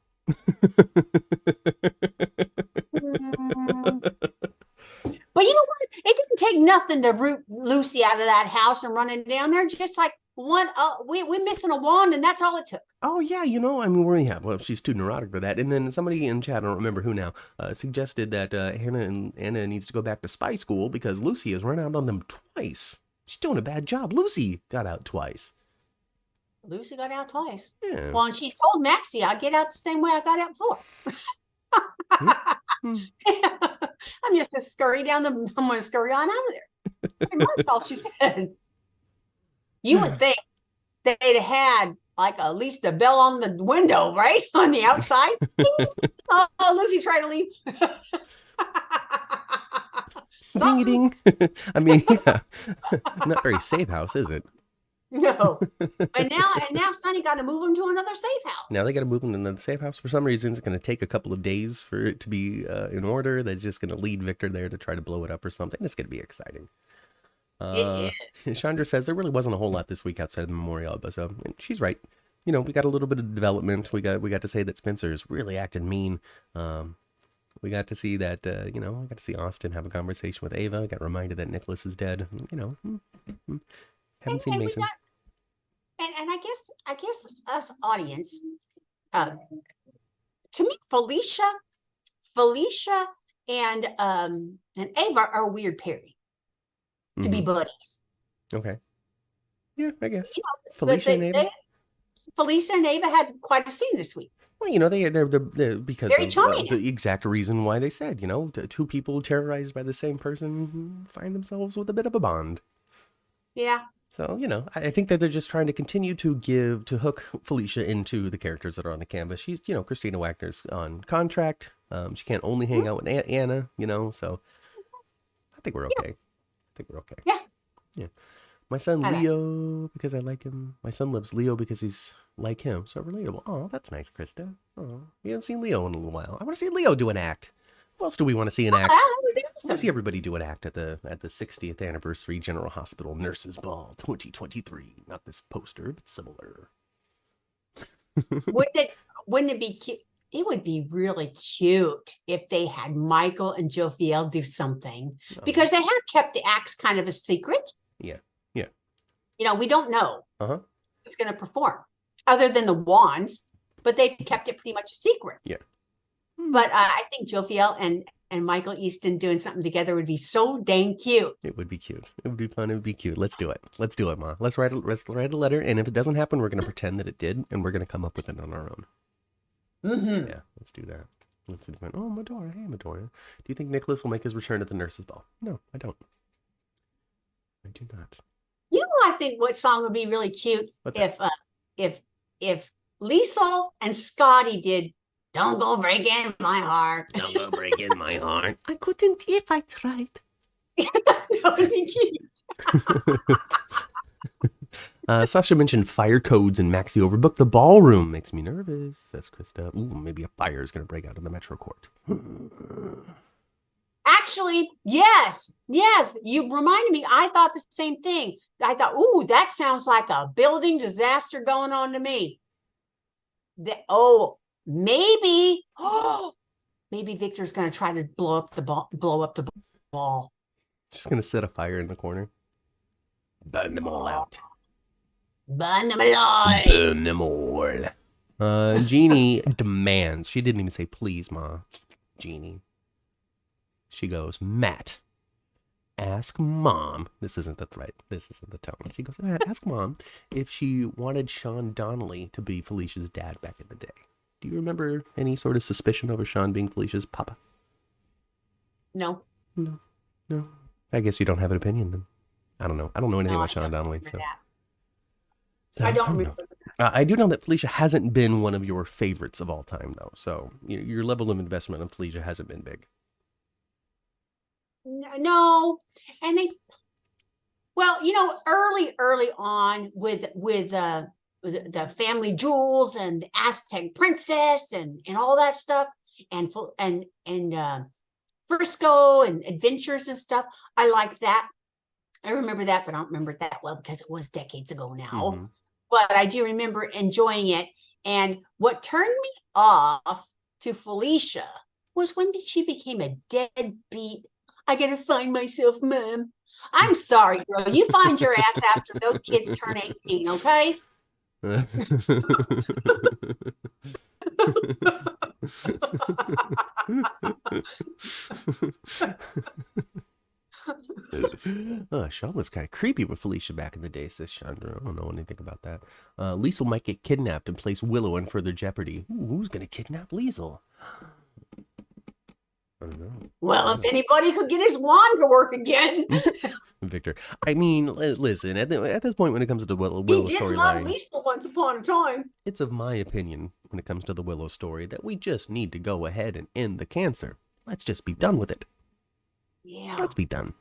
S2: But you know what? It didn't take nothing to root Lucy out of that house and running down there. Just like we're missing a wand, and that's all it took.
S1: Oh yeah, well, she's too neurotic for that. And then somebody in chat, I don't remember who now, suggested that Anna needs to go back to spy school because Lucy has run out on them twice. She's doing a bad job. Lucy got out twice.
S2: Lucy got out twice.
S1: Yeah.
S2: Well, and she's told Maxie, I'll get out the same way I got out before. I'm just I'm going to scurry on out of there. Pretty much all she said. You would think they'd have had like at least a bell on the window, right? On the outside. Oh, Lucy's trying to leave.
S1: Ding ding. I mean, yeah. Not very safe house, is it?
S2: No. And now Sonny got to move him to another safe house.
S1: Now they got to move him to another safe house. For some reason, it's going to take a couple of days for it to be in order. That's just going to lead Victor there to try to blow it up or something. It's going to be exciting. Chandra says there really wasn't a whole lot this week outside of the memorial, but so she's right. We got a little bit of development. We got to say that Spencer is really acting mean. We got to see that, I got to see Austin have a conversation with Ava. I got reminded that Nicholas is dead. Haven't seen Mason.
S2: And I guess us audience, to me, Felicia and Ava are a weird pairing to be buddies.
S1: Okay. Yeah, I guess. Felicia and Ava.
S2: Felicia and Ava had quite a scene this week.
S1: Well, they're because
S2: very
S1: of the exact reason why they said, two people terrorized by the same person find themselves with a bit of a bond.
S2: Yeah.
S1: So, I think that they're just trying to continue to hook Felicia into the characters that are on the canvas. She's, Christina Wagner's on contract. She can't only hang out with Anna, so I think we're okay.
S2: Yeah.
S1: Yeah. My son Leo, because I like him. My son loves Leo because he's like him. So relatable. Oh, that's nice, Krista. Oh, we haven't seen Leo in a little while. I want to see Leo do an act. Who else do we want to see an act? I want to see everybody do an act at the 60th anniversary General Hospital Nurses Ball 2023. Not this poster, but similar.
S2: Wouldn't it be cute? It would be really cute if they had Michael and Jophiel do something because they have kept the acts kind of a secret.
S1: Yeah.
S2: We don't know who's going to perform other than the wands, but they've kept it pretty much a secret.
S1: Yeah.
S2: But I think Jophiel and Michael Easton doing something together would be so dang cute.
S1: It would be cute. It would be fun. It would be cute. Let's do it. Let's do it, Ma. Let's write a letter. And if it doesn't happen, we're going to pretend that it did. And we're going to come up with it on our own.
S2: Mm-hmm.
S1: Yeah, let's do that. Oh, Medora. Hey, Medora. Do you think Nicholas will make his return at the nurses' ball? No, I don't. I do not.
S2: I think what song would be really cute if Liesl and Scotty did "Don't Go Breaking My Heart."
S1: Don't go breaking my heart. I couldn't if I tried.
S2: That would be cute.
S1: Sasha mentioned fire codes and Maxie overbooked the ballroom. Makes me nervous, says Krista. Ooh, maybe a fire is going to break out in the Metro Court.
S2: Actually, yes. You reminded me. I thought the same thing. I thought, ooh, that sounds like a building disaster going on to me. Maybe Victor's going to try to blow up the all.
S1: Just gonna set a fire in the corner. Burn them all out.
S2: Burn them alive.
S1: Burn them all. Jeannie demands. She didn't even say please, Ma. Jeannie. She goes, Matt, ask Mom. This isn't the threat. This isn't the tone. She goes, Matt, ask Mom if she wanted Sean Donnelly to be Felicia's dad back in the day. Do you remember any sort of suspicion over Sean being Felicia's papa?
S2: No.
S1: No. I guess you don't have an opinion then. I don't know. I don't know anything about Sean Donnelly. So
S2: I don't remember.
S1: I do know that Felicia hasn't been one of your favorites of all time, though. So your level of investment in Felicia hasn't been big.
S2: No, and early on with the family jewels and the Aztec princess and all that stuff and Frisco and adventures and stuff. I like that. I remember that, but I don't remember it that well because it was decades ago now. Mm-hmm. But I do remember enjoying it. And what turned me off to Felicia was when she became a deadbeat. I gotta find myself, Mom. I'm sorry, girl. You find your ass after those kids turn 18, okay?
S1: Sean was kind of creepy with Felicia back in the day, says Chandra. I don't know anything about that. Liesel might get kidnapped and place Willow in further jeopardy. Ooh, who's going to kidnap Liesel? I don't know.
S2: Well, if anybody could get his wand to work again.
S1: Victor. I mean, listen, at this point when it comes to the Willow storyline,
S2: Liesel once upon a time.
S1: It's of my opinion when it comes to the Willow story that we just need to go ahead and end the cancer. Let's just be done with it.
S2: Yeah.
S1: Let's be done.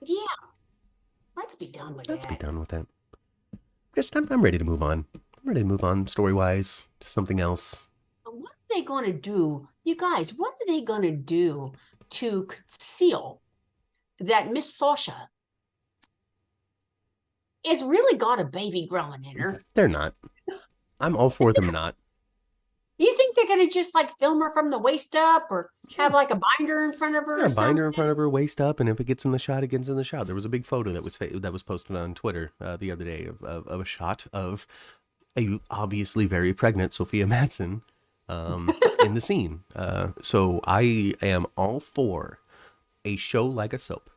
S2: Yeah. Let's be done with it.
S1: Let's be done with it. Just, I'm ready to move on. I'm ready to move on story-wise to something else.
S2: What are they going to do? You guys, what are they going to do to conceal that Miss Sasha has really got a baby growing in her?
S1: They're not. I'm all for them not.
S2: You think they're going to just like film her from the waist up or have like a binder in front of her?
S1: Yeah, a binder in front of her, waist up, and if it gets in the shot, it gets in the shot. There was a big photo that was posted on Twitter the other day of a shot of a obviously very pregnant Sophia Madsen in the scene. So I am all for a show like a soap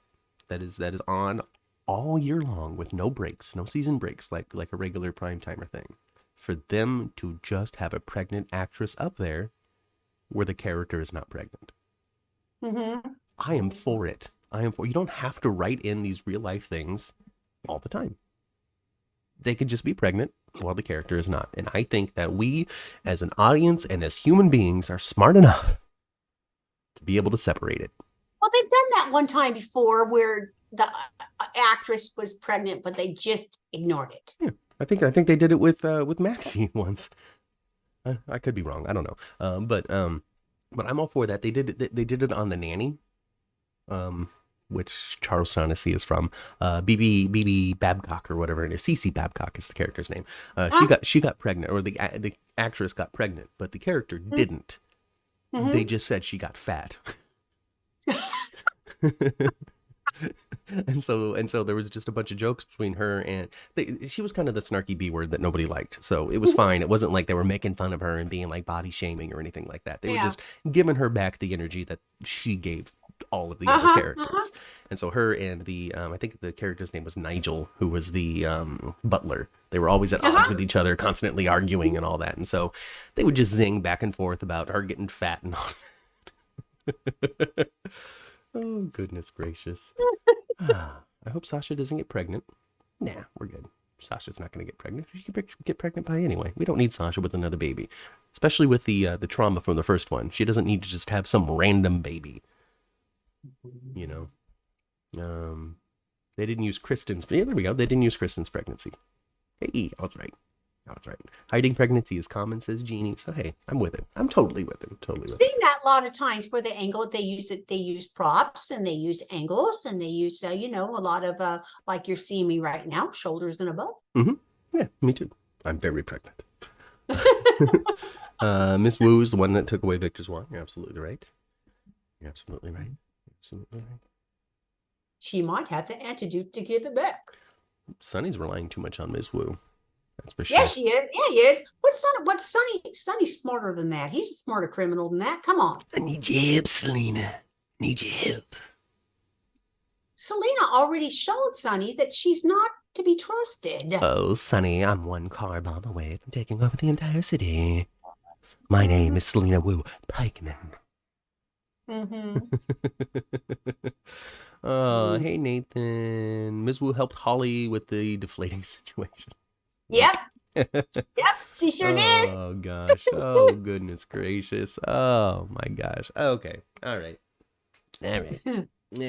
S1: that is on all year long with no breaks, no season breaks, like a regular prime timer thing. For them to just have a pregnant actress up there where the character is not pregnant.
S2: Mm-hmm.
S1: I am for it. You don't have to write in these real life things all the time. They could just be pregnant while the character is not. And I think that we as an audience and as human beings are smart enough to be able to separate it.
S2: Well, they've done that one time before where the actress was pregnant, but they just ignored it.
S1: Yeah. I think they did it with Maxie once. I could be wrong. I don't know. But I'm all for that. They did it on The Nanny, which Charles Shaughnessy is from. BB Babcock or whatever it is. CC Babcock is the character's name. She got pregnant, or the actress got pregnant, but the character didn't. Mm-hmm. They just said she got fat. And so there was just a bunch of jokes between her and she was kind of the snarky B word that nobody liked. So it was fine. It wasn't like they were making fun of her and being like body shaming or anything like that. They were just giving her back the energy that she gave all of the other characters. And so her and the I think the character's name was Nigel, who was the butler. They were always at odds with each other, constantly arguing and all that. And so they would just zing back and forth about her getting fat and all that. Oh, goodness gracious. I hope Sasha doesn't get pregnant. Nah, we're good. Sasha's not going to get pregnant. She can get pregnant by anyway. We don't need Sasha with another baby. Especially with the trauma from the first one. She doesn't need to just have some random baby. You know? They didn't use Kristen's... Yeah, there we go. They didn't use Kristen's pregnancy. Hey, I was right. Hiding pregnancy is common, says Jeannie. So hey, I'm with it. I'm totally with it.
S2: I've seen that a lot of times where they use props and they use angles and they use a lot of like you're seeing me right now, shoulders and above.
S1: Mm-hmm. Yeah, me too. I'm very pregnant. Miss Wu's the one that took away Victor's wand. You're absolutely right. Absolutely.
S2: She might have the antidote to give it back.
S1: Sonny's relying too much on Ms. Wu. That's for sure.
S2: Yeah, she is. Yeah, he is. What's Sonny? Sonny's smarter than that. He's a smarter criminal than that. Come on.
S1: I need your help, Selena. I need your help.
S2: Selena already showed Sonny that she's not to be trusted.
S1: Oh, Sonny, I'm one car bomb away from taking over the entire city. My name is Selena Wu Pikeman. Oh, hey, Nathan. Ms. Wu helped Holly with the deflating situation.
S2: Yep. Yep, she sure did.
S1: Oh, gosh. Oh, goodness gracious. Oh, my gosh. Okay. All right. Yeah. Getting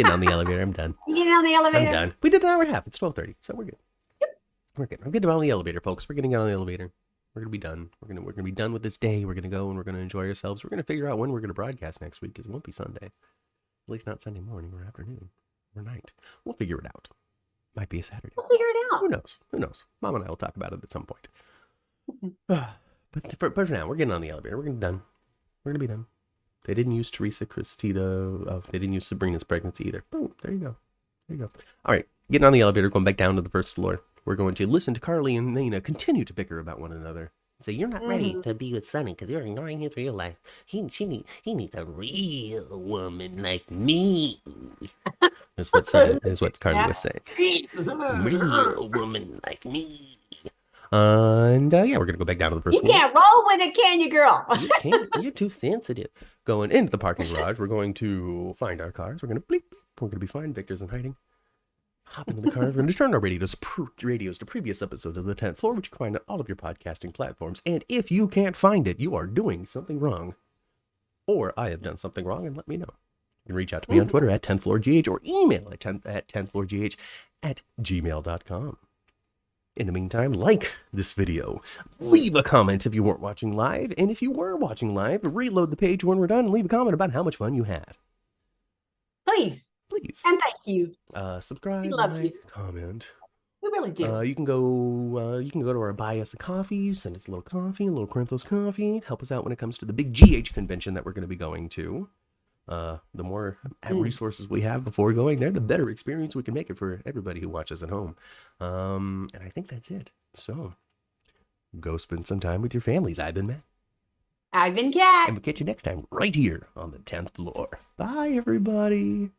S1: on the elevator. I'm done.
S2: You getting on the elevator?
S1: I'm done. We did an hour and a half. It's 12:30, so we're good. Yep. We're good. I'm getting on the elevator, folks. We're getting on the elevator. We're gonna be done. We're gonna be done with this day. We're gonna go and we're gonna enjoy ourselves. We're gonna figure out when we're gonna broadcast next week, because it won't be Sunday. At least not Sunday morning or afternoon or night. We'll figure it out. Might be a Saturday.
S2: We'll figure it out.
S1: Who knows? Who knows? Mom and I will talk about it at some point. But for now, we're getting on the elevator. We're gonna be done. We're gonna be done. They didn't use Teresa Cristito. Oh, they didn't use Sabrina's pregnancy either. Boom. There you go. There you go. All right. Getting on the elevator, going back down to the first floor. We're going to listen to Carly and Nina continue to bicker about one another. So you're not ready to be with Sonny because you're ignoring his real life. He needs a real woman like me. Is what Carly was saying. Real woman like me. And yeah, we're gonna go back down to the first floor.
S2: You can't roll with it, can you, girl?
S1: You can't. You're too sensitive. Going into the parking garage, we're going to find our cars. We're gonna bleep. We're gonna be fine. Victor's in hiding. Hop into the car. We're going to turn our radios to previous episodes of the 10th floor, which you can find on all of your podcasting platforms. And if you can't find it, you are doing something wrong. Or I have done something wrong, and let me know. You can reach out to me on Twitter at 10thfloorgh or email at 10thfloorgh@gmail.com. In the meantime, like this video, leave a comment if you weren't watching live, and if you were watching live, reload the page when we're done and leave a comment about how much fun you had.
S2: Please. And thank you.
S1: Subscribe, comment.
S2: We really do.
S1: You can go to our buy us a coffee, send us a little Corinthos coffee, help us out when it comes to the big GH convention that we're going to be going to. The more resources we have before going there, the better experience we can make it for everybody who watches at home. And I think that's it. So go spend some time with your families. I've been Matt.
S2: I've been Kat.
S1: And we'll catch you next time right here on the 10th floor. Bye, everybody.